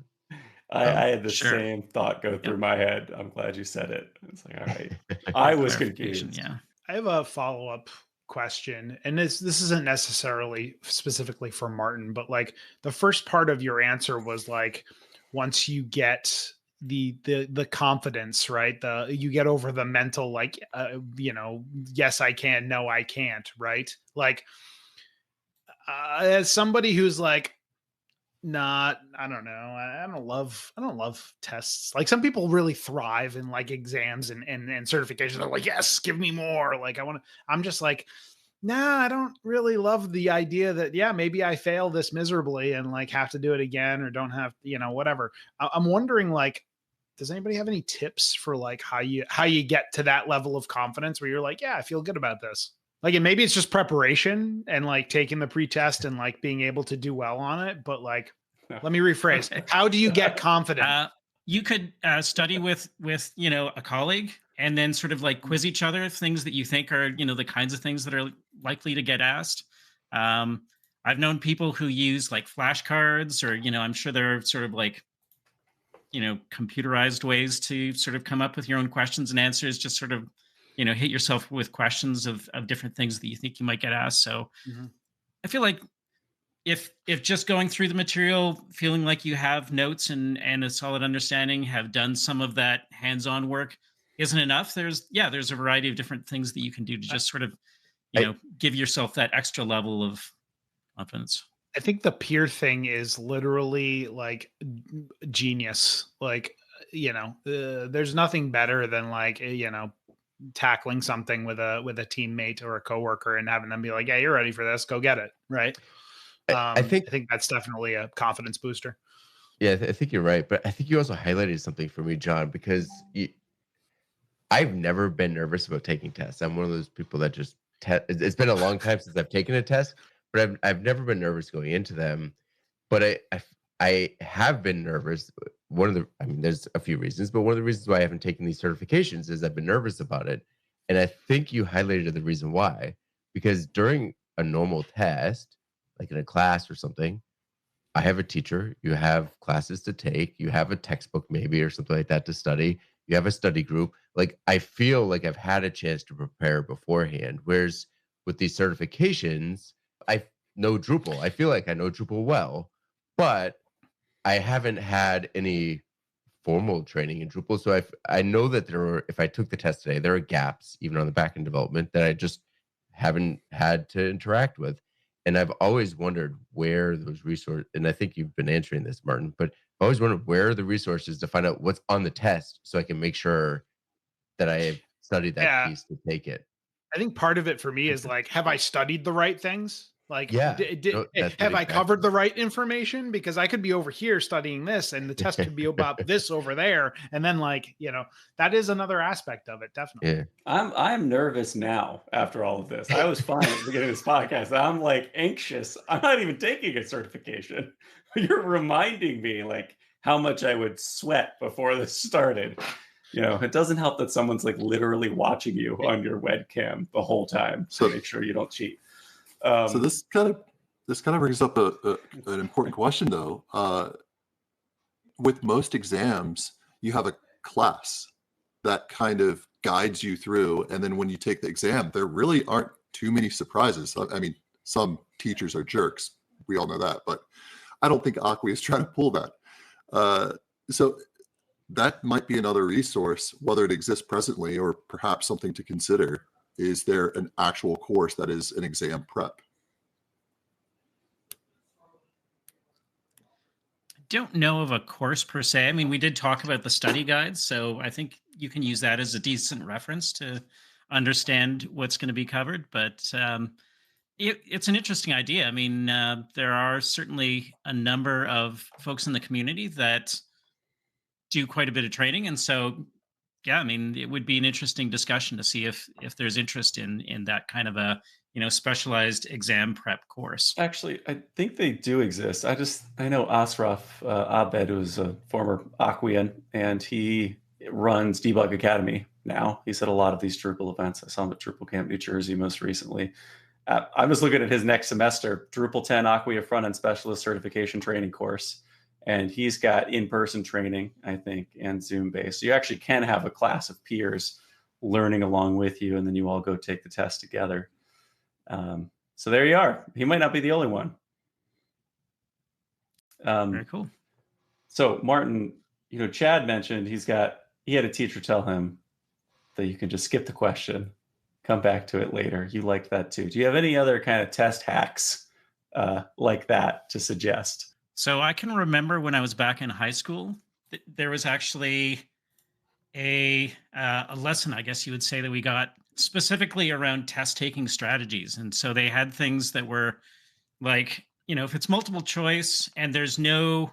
I had the same thought go through my head. I'm glad you said it. It's like, all right. I was confused. Yeah. I have a follow-up question, and this isn't necessarily specifically for Martin, but like the first part of your answer was like, once you get the confidence, right? You get over the mental, like, yes, I can, no, I can't, right? Like, as somebody who's like, I don't know. I don't love tests. Like, some people really thrive in like exams and certifications. They're like, yes, give me more. Like, I'm just like, nah, I don't really love the idea that, yeah, maybe I fail this miserably and like have to do it again, or don't have, whatever. I'm wondering, like, does anybody have any tips for like how you get to that level of confidence where you're like, yeah, I feel good about this? Like, and maybe it's just preparation and like taking the pre-test and like being able to do well on it. But like, let me rephrase. How do you get confident? You could study with a colleague, and then sort of like quiz each other things that you think are the kinds of things that are likely to get asked. I've known people who use like flashcards, or I'm sure there are sort of like computerized ways to sort of come up with your own questions and answers. Just sort of hit yourself with questions of different things that you think you might get asked. So I feel like if just going through the material, feeling like you have notes and a solid understanding, have done some of that hands-on work isn't enough, there's a variety of different things that you can do to just sort of give yourself that extra level of confidence. I think the peer thing is literally like genius. Like, there's nothing better than like, tackling something with a teammate or a coworker and having them be like, yeah, you're ready for this, go get it. Right. I think that's definitely a confidence booster. Yeah, I think you're right. But I think you also highlighted something for me, John, because I've never been nervous about taking tests. I'm one of those people that just it's been a long time since I've taken a test, but I've never been nervous going into them. But I have been nervous. There's a few reasons, but one of the reasons why I haven't taken these certifications is I've been nervous about it. And I think you highlighted the reason why, because during a normal test, like in a class or something, I have a teacher, you have classes to take, you have a textbook maybe or something like that to study, you have a study group. Like, I feel like I've had a chance to prepare beforehand. Whereas with these certifications, I know Drupal. I feel like I know Drupal well, but I haven't had any formal training in Drupal. So I know that if I took the test today, there are gaps even on the backend development that I just haven't had to interact with. And I've always wondered where those resources, and I think you've been answering this, Martin, but I always wondered where are the resources to find out what's on the test so I can make sure that I have studied that piece to take it. I think part of it for me is like, have I studied the right things? Like, Yeah, have I covered the right information? Because I could be over here studying this and the test could be about this over there. And then like, that is another aspect of it. Definitely. Yeah. I'm nervous now after all of this. I was fine at the beginning of this podcast. I'm like anxious. I'm not even taking a certification. You're reminding me like how much I would sweat before this started. It doesn't help that someone's like literally watching you on your webcam the whole time. So make sure you don't cheat. So this kind of brings up an important question, though. With most exams, you have a class that kind of guides you through, and then when you take the exam, there really aren't too many surprises. I mean, some teachers are jerks. We all know that, but I don't think Aquia is trying to pull that. So that might be another resource, whether it exists presently or perhaps something to consider. Is there an actual course that is an exam prep? Don't know of a course per se. I mean, we did talk about the study guides, so I think you can use that as a decent reference to understand what's going to be covered. But it's an interesting idea. I mean, there are certainly a number of folks in the community that do quite a bit of training, and so yeah, I mean, it would be an interesting discussion to see if there's interest in that kind of a specialized exam prep course. Actually, I think they do exist. I know Asraf Abed, who's a former Aquian, and he runs Debug Academy now. He's at a lot of these Drupal events. I saw him at Drupal Camp New Jersey most recently. I was looking at his next semester, Drupal 10 Aquia Front-End Specialist Certification Training course. And he's got in-person training, I think, and Zoom-based. So you actually can have a class of peers learning along with you, and then you all go take the test together. So there you are. He might not be the only one. Very cool. So Martin, Chad mentioned he had a teacher tell him that you can just skip the question, come back to it later. You liked that too. Do you have any other kind of test hacks like that to suggest? So I can remember when I was back in high school, there was actually a lesson, I guess you would say, that we got specifically around test taking strategies. And so they had things that were like, if it's multiple choice and there's no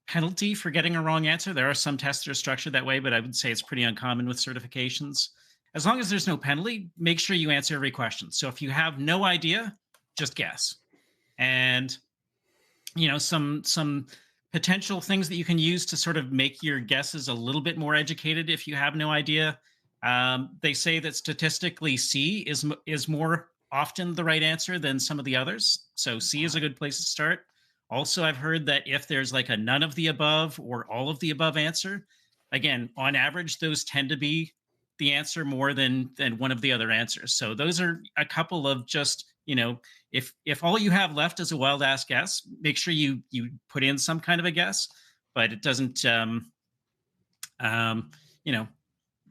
penalty for getting a wrong answer, there are some tests that are structured that way, but I would say it's pretty uncommon with certifications. As long as there's no penalty, make sure you answer every question. So if you have no idea, just guess. And some potential things that you can use to sort of make your guesses a little bit more educated if you have no idea. They say that statistically C is more often the right answer than some of the others. So C is a good place to start. Also, I've heard that if there's like a none of the above or all of the above answer, again, on average, those tend to be the answer more than one of the other answers. So those are a couple of just, if all you have left is a wild ass guess, make sure you put in some kind of a guess, but it doesn't,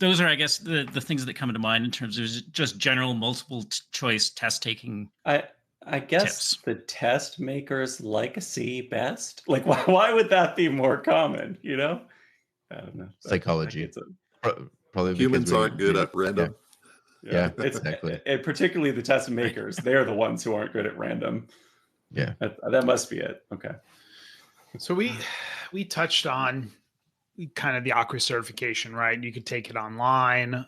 those are, I guess, the things that come to mind in terms of just general multiple choice test taking. I guess tips. The test makers like a C best. Like, why would that be more common? I don't know. Psychology. Probably humans aren't good at random. Yeah, exactly. And particularly the test makers, they're the ones who aren't good at random. Yeah, that must be it. Okay. So we touched on kind of the Aqua certification, right? You could take it online.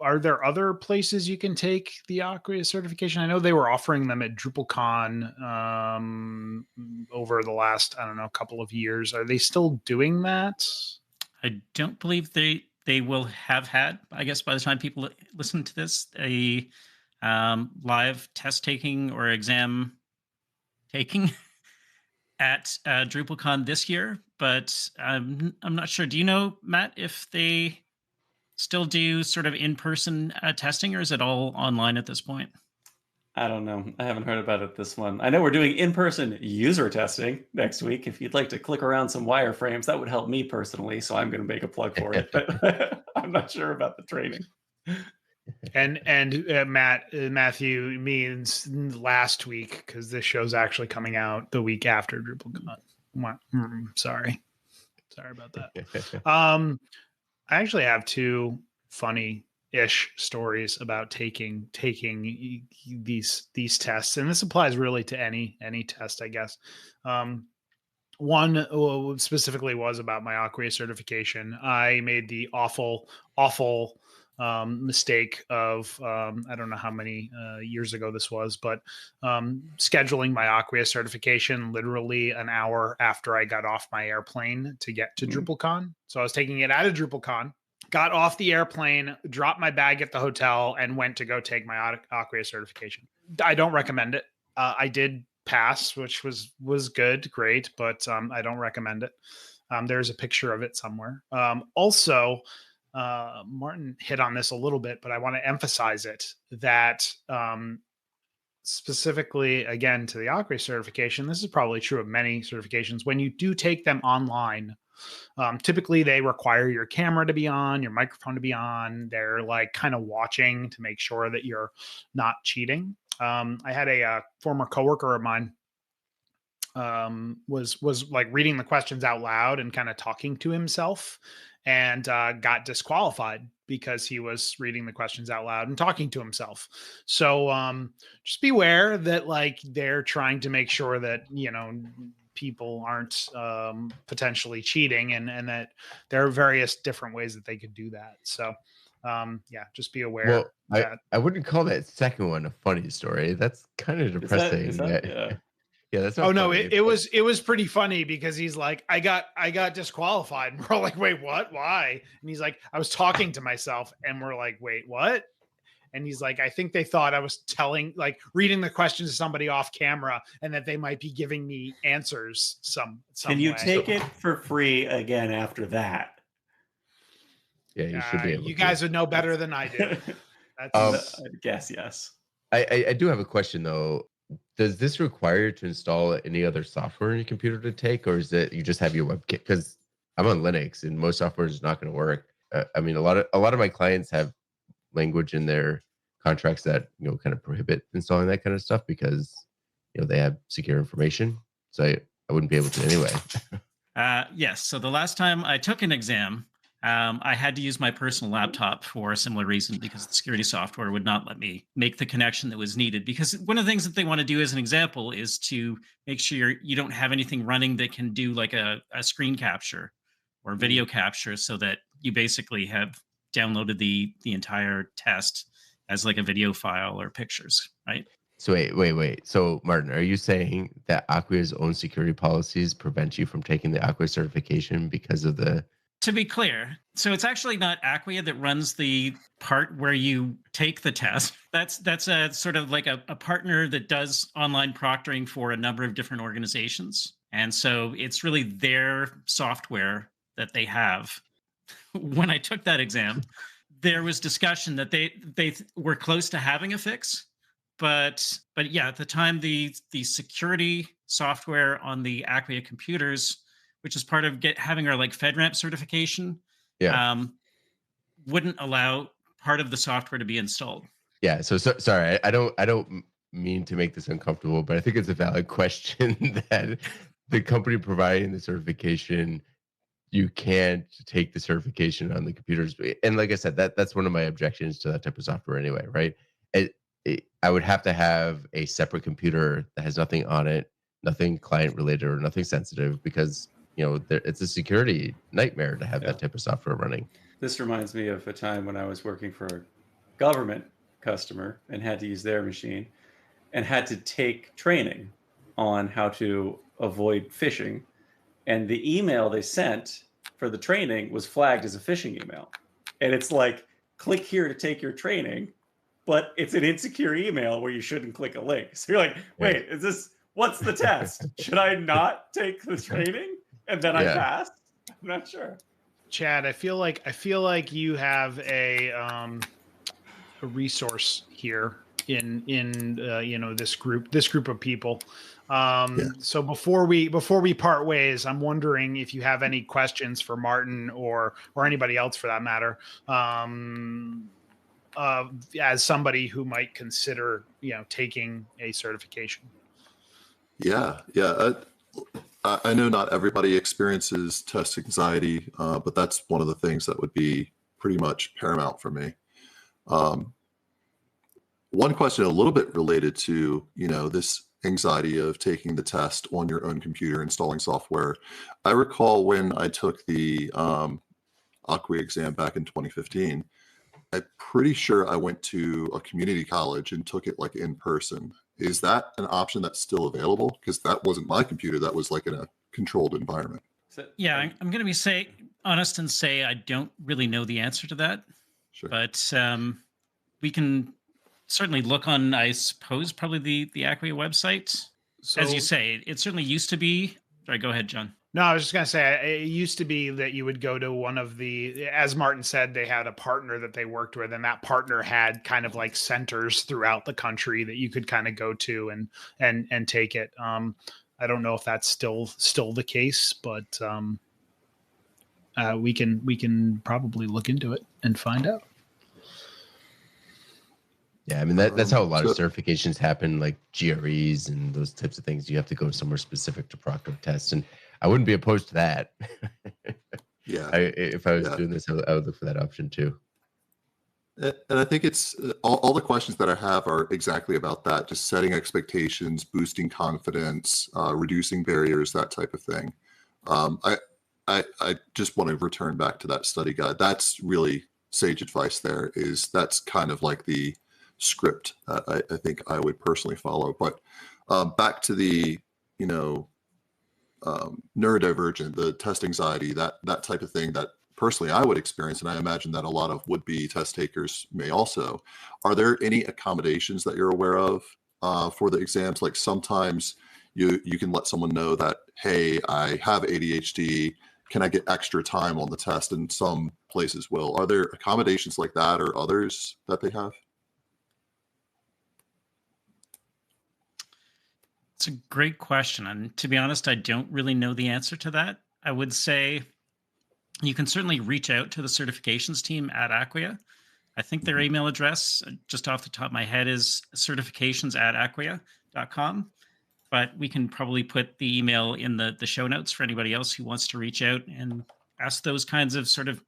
Are there other places you can take the Aquia certification? I know they were offering them at DrupalCon over the last, couple of years. Are they still doing that? I don't believe they will have had, I guess, by the time people listen to this, a live test taking or exam taking at DrupalCon this year, but I'm not sure. Do you know, Matt, if they still do sort of in-person testing, or is it all online at this point? I don't know. I haven't heard about it this one. I know we're doing in-person user testing next week. If you'd like to click around some wireframes, that would help me personally. So I'm going to make a plug for it, but I'm not sure about the training. And Matthew means last week, because this show's actually coming out the week after DrupalCon. Sorry about that. I actually have two funny-ish stories about taking these tests, and this applies really to any test, I guess. One specifically was about my Aquia certification. I made the awful mistake of I don't know how many years ago this was, but scheduling my Aquia certification literally an hour after I got off my airplane to get to DrupalCon. So I was taking it out of DrupalCon, got off the airplane, dropped my bag at the hotel, and went to go take my Aquia certification. I don't recommend it. I did pass, which was good, great, but I don't recommend it. There's a picture of it somewhere. Also, Martin hit on this a little bit, but I want to emphasize it, that specifically, again, to the Aquia certification, this is probably true of many certifications. When you do take them online, typically they require your camera to be on, your microphone to be on. They're like kind of watching to make sure that you're not cheating. I had a former coworker of mine was like reading the questions out loud and kind of talking to himself, and got disqualified because he was reading the questions out loud and talking to himself. So just beware that like they're trying to make sure that, people aren't potentially cheating, and that there are various different ways that they could do that. So just be aware. Well, I wouldn't call that second one a funny story. That's kind of depressing. Is that yeah, that's not funny. No, it was pretty funny, because he's like, I got disqualified, and we're like, wait, what? Why? And he's like, I was talking to myself, and we're like, wait, what? And he's like, I think they thought I was reading the questions to somebody off camera, and that they might be giving me answers some Can you way. take it for free again after that? Yeah, you should be able you guys would know better than I do. That's I guess yes. I do have a question though. Does this require you to install any other software on your computer to take, or is it you just have your WebKit? Because I'm on Linux and most software is not going to work. I mean, a lot of my clients have language in their contracts that kind of prohibit installing that kind of stuff because they have secure information. So I wouldn't be able to anyway. Yes. So the last time I took an exam, I had to use my personal laptop for a similar reason because the security software would not let me make the connection that was needed. Because one of the things that they want to do as an example is to make sure you don't have anything running that can do like a screen capture or video capture, so that you basically have downloaded the entire test as like a video file or pictures, right? So wait. So Martin, are you saying that Aquia's own security policies prevent you from taking the Aquia certification because of the... To be clear, so it's actually not Aquia that runs the part where you take the test. That's a sort of like a partner that does online proctoring for a number of different organizations. And so it's really their software that they have. When I took that exam, there was discussion that they were close to having a fix. But yeah, at the time, the security software on the Aquia computers, which is part of having our like FedRAMP certification, wouldn't allow part of the software to be installed. Yeah. So sorry, I don't mean to make this uncomfortable, but I think it's a valid question that the company providing the certification, you can't take the certification on the computers. And like I said, that's one of my objections to that type of software anyway, right? I would have to have a separate computer that has nothing on it, nothing client related or nothing sensitive, because it's a security nightmare to have that type of software running. This reminds me of a time when I was working for a government customer and had to use their machine and had to take training on how to avoid phishing. And the email they sent for the training was flagged as a phishing email. And it's like, click here to take your training, but it's an insecure email where you shouldn't click a link. So you're like, wait, what's the test? Should I not take the training? And then I passed? I'm not sure. Chad, I feel like you have a resource here in this group of people. So before we part ways, I'm wondering if you have any questions for Martin or anybody else for that matter, as somebody who might consider taking a certification. I know not everybody experiences test anxiety, but that's one of the things that would be pretty much paramount for me. One question a little bit related to, this anxiety of taking the test on your own computer, installing software. I recall when I took the Aquia exam back in 2015, I'm pretty sure I went to a community college and took it like in person. Is that an option that's still available? Because that wasn't my computer. That was like in a controlled environment. Yeah, I'm going to be honest and say I don't really know the answer to that. Sure. But we can certainly look on, I suppose, probably the Aquia website. So, as you say, it certainly used to be. Sorry, go ahead, John. No, I was just going to say, it used to be that you would go to one of as Martin said, they had a partner that they worked with, and that partner had kind of like centers throughout the country that you could kind of go to and take it. I don't know if that's still the case, but we can probably look into it and find out. Yeah, I mean that's how a lot of certifications happen, like GREs and those types of things. You have to go somewhere specific to proctor tests, and I wouldn't be opposed to that. If I was doing this, I would look for that option too. And I think it's all the questions that I have are exactly about that, just setting expectations, boosting confidence, reducing barriers, that type of thing. I just want to return back to that study guide. That's really sage advice there. That's kind of like the script I think I would personally follow. But back to the neurodivergent, the test anxiety, that type of thing that personally I would experience, and I imagine that a lot of would-be test takers may also. Are there any accommodations that you're aware of for the exams? Like sometimes you can let someone know that, hey, I have ADHD, can I get extra time on the test? And some places will. Are there accommodations like that or others that they have? It's a great question. And to be honest, I don't really know the answer to that. I would say you can certainly reach out to the certifications team at Aquia. I think their Mhm. email address, just off the top of my head, is certifications@aquia.com. But we can probably put the email in the show notes for anybody else who wants to reach out and ask those kinds of sort of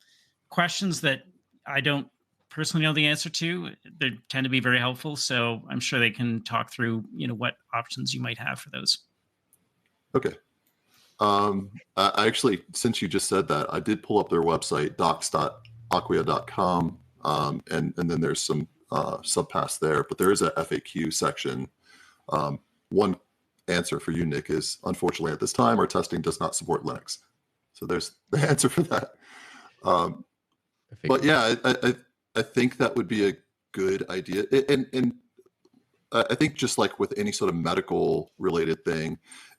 questions that I don't personally know the answer to. They tend to be very helpful. So I'm sure they can talk through, what options you might have for those. Okay. I actually, since you just said that, I did pull up their website, docs.aquia.com, and then there's some subpaths there, but there is a FAQ section. One answer for you, Nick, is unfortunately at this time, our testing does not support Linux. So there's the answer for that. But yeah, I think that would be a good idea. And I think just like with any sort of medical related thing,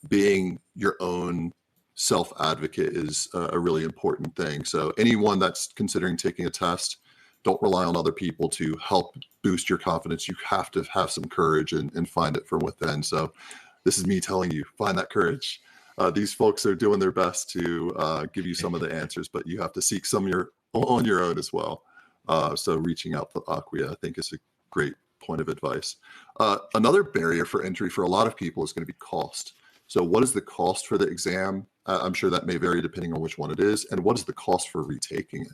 being your own self advocate is a really important thing. So anyone that's considering taking a test, don't rely on other people to help boost your confidence. You have to have some courage and find it from within. So this is me telling you, find that courage. These folks are doing their best to give you some of the answers, but you have to seek some on your own as well. So reaching out to Aquia, I think, is a great point of advice. Another barrier for entry for a lot of people is going to be cost. So what is the cost for the exam? I'm sure that may vary depending on which one it is. And what is the cost for retaking it?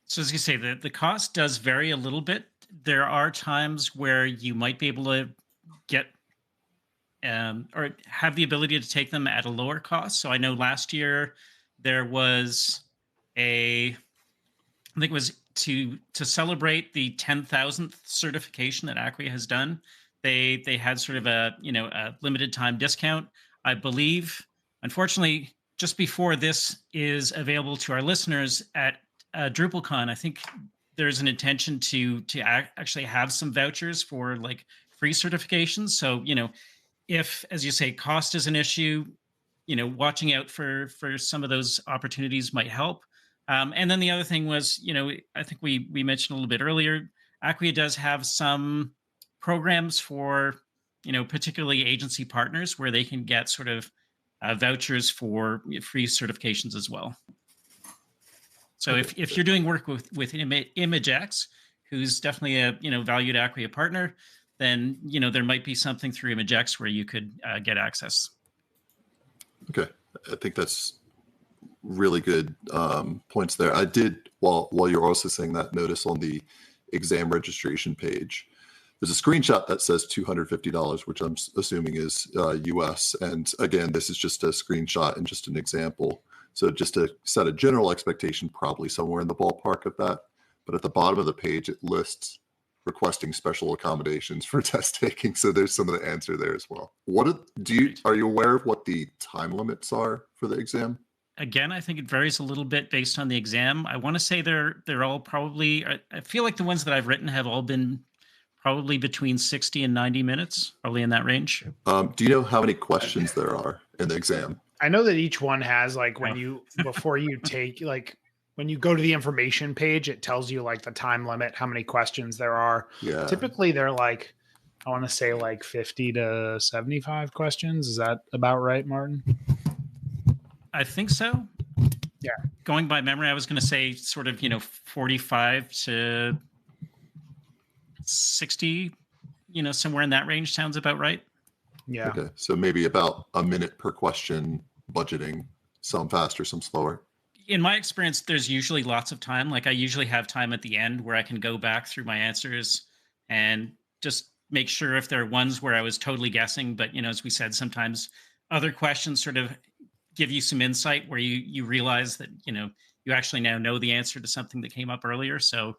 So as you say, the cost does vary a little bit. There are times where you might be able to get or have the ability to take them at a lower cost. So I know last year there was I think it was to celebrate the 10,000th certification that Aquia has done. They had sort of a limited time discount. I believe, unfortunately, just before this is available to our listeners at DrupalCon, I think there's an intention to actually have some vouchers for like free certifications. So if, as you say, cost is an issue, watching out for some of those opportunities might help. And then the other thing was, I think we mentioned a little bit earlier, Aquia does have some programs for, particularly agency partners where they can get sort of vouchers for free certifications as well. So if you're doing work with ImageX, who's definitely a valued Aquia partner, then there might be something through ImageX where you could get access. Okay, I think that's really good points there. I did, while you're also saying that, notice on the exam registration page, there's a screenshot that says $250, which I'm assuming is US. And again, this is just a screenshot and just an example. So just to set a general expectation, probably somewhere in the ballpark of that. But at the bottom of the page, it lists requesting special accommodations for test taking. So there's some of the answer there as well. Are you aware of what the time limits are for the exam? Again, I think it varies a little bit based on the exam. I want to say they're all probably, I feel like the ones that I've written have all been probably between 60 and 90 minutes, probably in that range. Do you know how many questions there are in the exam? I know that each one has like before you take, like when you go to the information page, it tells you like the time limit, how many questions there are. Yeah. Typically they're like, I want to say like 50 to 75 questions. Is that about right, Martin? I think so. Yeah. Going by memory, I was going to say sort of, 45 to 60, somewhere in that range sounds about right. Yeah. Okay. So maybe about a minute per question, budgeting, some faster, some slower. In my experience, there's usually lots of time. Like I usually have time at the end where I can go back through my answers and just make sure if there are ones where I was totally guessing. But, as we said, sometimes other questions sort of give you some insight where you realize that, you actually now know the answer to something that came up earlier. So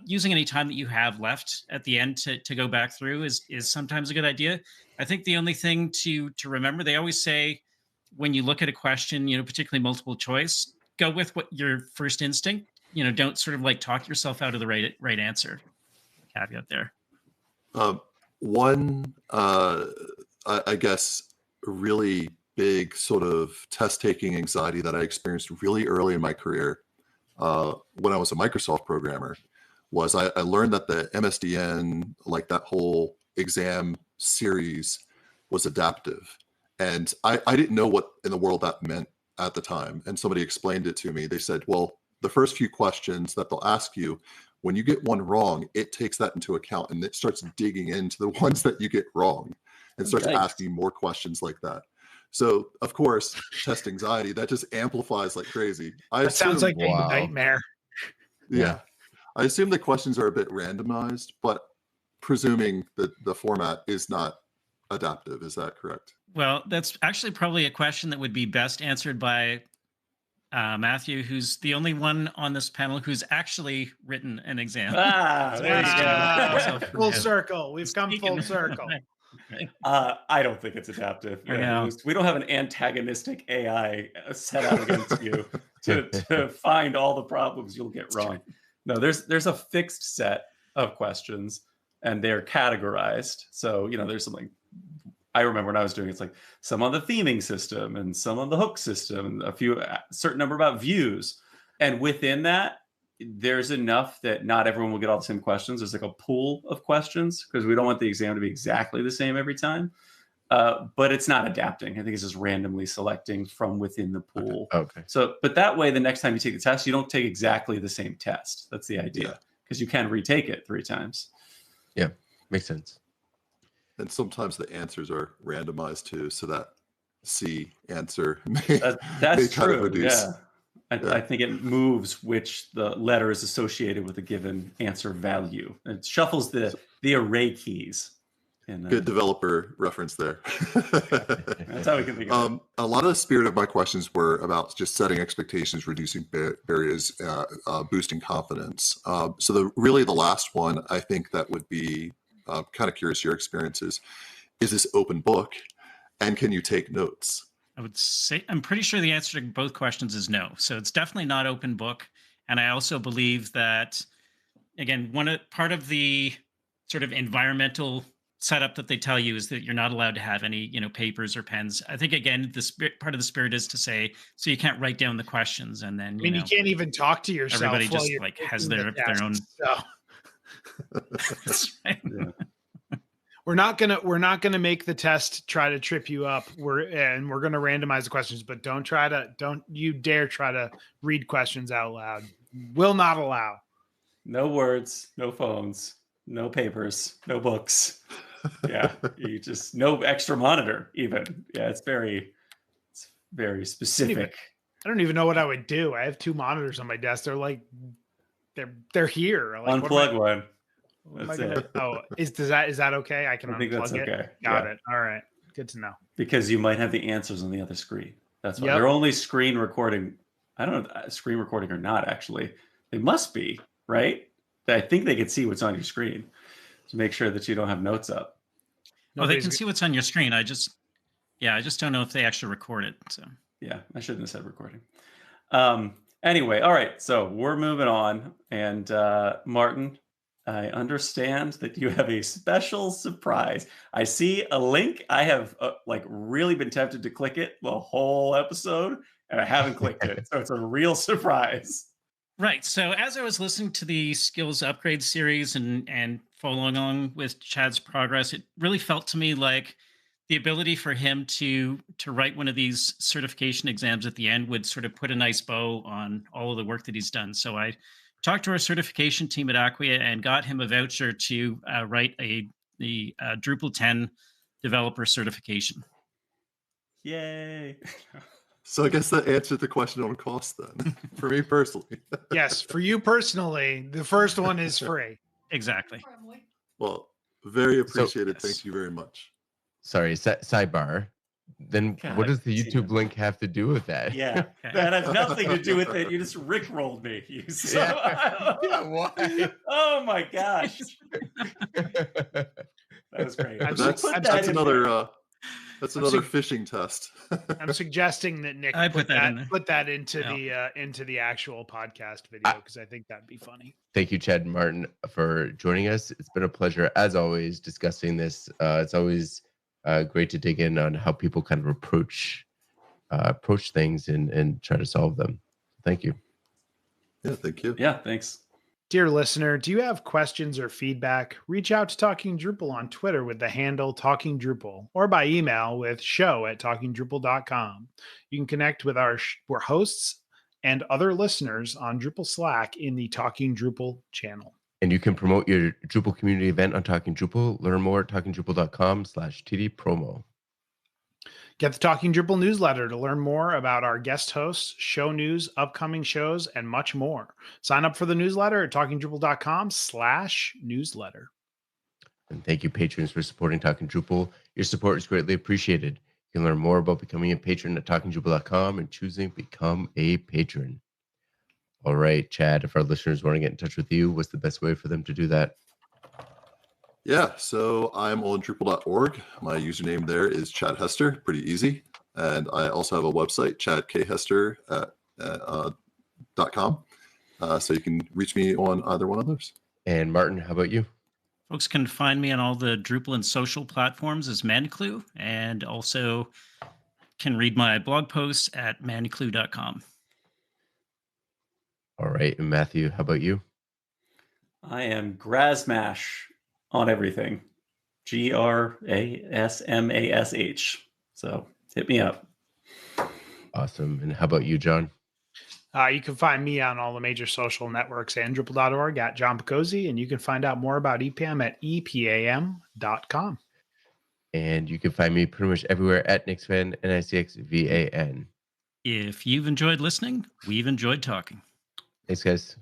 using any time that you have left at the end to go back through is sometimes a good idea. I think the only thing to remember, they always say when you look at a question, particularly multiple choice, go with what your first instinct, don't sort of like talk yourself out of the right answer. Caveat there. One, I guess, really big sort of test taking anxiety that I experienced really early in my career when I was a Microsoft programmer was I learned that the MSDN, like that whole exam series, was adaptive. And I didn't know what in the world that meant at the time. And somebody explained it to me. They said, well, the first few questions that they'll ask you, when you get one wrong, it takes that into account and it starts digging into the ones that you get wrong and starts asking more questions like that. So, of course, test anxiety, that just amplifies like crazy. That sounds like a nightmare. Yeah. I assume the questions are a bit randomized, but presuming that the format is not adaptive. Is that correct? Well, that's actually probably a question that would be best answered by Matthew, who's the only one on this panel who's actually written an exam. There you go. Full circle. We've come full circle. I don't think it's adaptive. We don't have an antagonistic AI set out against you to find all the problems you'll get wrong. No, there's a fixed set of questions and they're categorized. So, there's something I remember when I was doing it's like some on the theming system and some on the hook system, and a certain number about views. And within that, there's enough that not everyone will get all the same questions. There's like a pool of questions because we don't want the exam to be exactly the same every time. But it's not adapting. I think it's just randomly selecting from within the pool. Okay. So, but that way, the next time you take the test, you don't take exactly the same test. That's the idea, because you can retake it 3 times. Yeah, makes sense. And sometimes the answers are randomized too, so that C answer that's true. Yeah. I think it moves which the letter is associated with a given answer value. It shuffles the array keys. Good developer reference there. That's how we can think of it. A lot of the spirit of my questions were about just setting expectations, reducing barriers, boosting confidence. So the last one, I think that would be kind of curious your experiences. Is this open book? And can you take notes? I would say, I'm pretty sure the answer to both questions is no. So it's definitely not open book. And I also believe that, again, part of the sort of environmental setup that they tell you is that you're not allowed to have any, papers or pens. I think, again, part of the spirit is to say, so you can't write down the questions and then, you can't even talk to yourself. Everybody just like has their own. So. That's right. Yeah. We're not gonna make the test try to trip you up. We're gonna randomize the questions, but don't you dare try to read questions out loud. Will not allow. No words, no phones, no papers, no books. Yeah, you just no extra monitor even. Yeah, it's very specific. I don't even know what I would do. I have 2 monitors on my desk. They're like they're here. Like, unplug one. That's it. Oh, is that okay? I think that's okay. It. Got it. All right. Good to know. Because you might have the answers on the other screen. That's why they're only screen recording. I don't know if screen recording or not, actually. They must be, right? I think they can see what's on your screen to make sure that you don't have notes up. No, they can see what's on your screen. I just don't know if they actually record it. So yeah, I shouldn't have said recording. Anyway, all right. So we're moving on. And Martin, I understand that you have a special surprise. I see a link. I have really been tempted to click it the whole episode, and I haven't clicked it. So it's a real surprise. Right. So as I was listening to the skills upgrade series and following along with Chad's progress, it really felt to me like the ability for him to write one of these certification exams at the end would sort of put a nice bow on all of the work that he's done. So I talked to our certification team at Aquia and got him a voucher to write the Drupal 10 developer certification. Yay. So I guess that answered the question on cost then, for me personally. Yes, for you personally, the first one is free. Exactly. Well, very appreciated. So, Thank you very much. Sorry, sidebar. Then what does the YouTube link have to do with that? Yeah, that has nothing to do with it. You just rickrolled me. Yeah, why? Oh my gosh. That was great. That's another phishing test. I'm suggesting that Nick put that into the actual podcast video because I think that'd be funny. Thank you, Chad and Martin, for joining us. It's been a pleasure, as always, discussing this. It's always great to dig in on how people kind of approach things and try to solve them. Thank you. Yeah, thank you. Yeah, thanks. Dear listener, do you have questions or feedback? Reach out to Talking Drupal on Twitter with the handle Talking Drupal or by email with show@talkingdrupal.com. You can connect with our hosts and other listeners on Drupal Slack in the Talking Drupal channel. And you can promote your Drupal community event on Talking Drupal. Learn more at talkingdrupal.com/TD-promo. Get the Talking Drupal newsletter to learn more about our guest hosts, show news, upcoming shows, and much more. Sign up for the newsletter at talkingdrupal.com/newsletter. And thank you, patrons, for supporting Talking Drupal. Your support is greatly appreciated. You can learn more about becoming a patron at talkingdrupal.com and choosing Become a Patron. All right, Chad, if our listeners want to get in touch with you, what's the best way for them to do that? Yeah, so I'm on Drupal.org. My username there is Chad Hester, pretty easy. And I also have a website, chadkhester.com. So you can reach me on either one of those. And Martin, how about you? Folks can find me on all the Drupal and social platforms as Maniclue, and also can read my blog posts at maniclue.com. All right, and Matthew, how about you? I am Grasmash on everything. GRASMASH. So hit me up. Awesome. And how about you, John? You can find me on all the major social networks and Drupal.org at John Picozzi, and you can find out more about EPAM at EPAM.com. And you can find me pretty much everywhere at NixVan, NICXVAN. If you've enjoyed listening, we've enjoyed talking. Thanks, guys.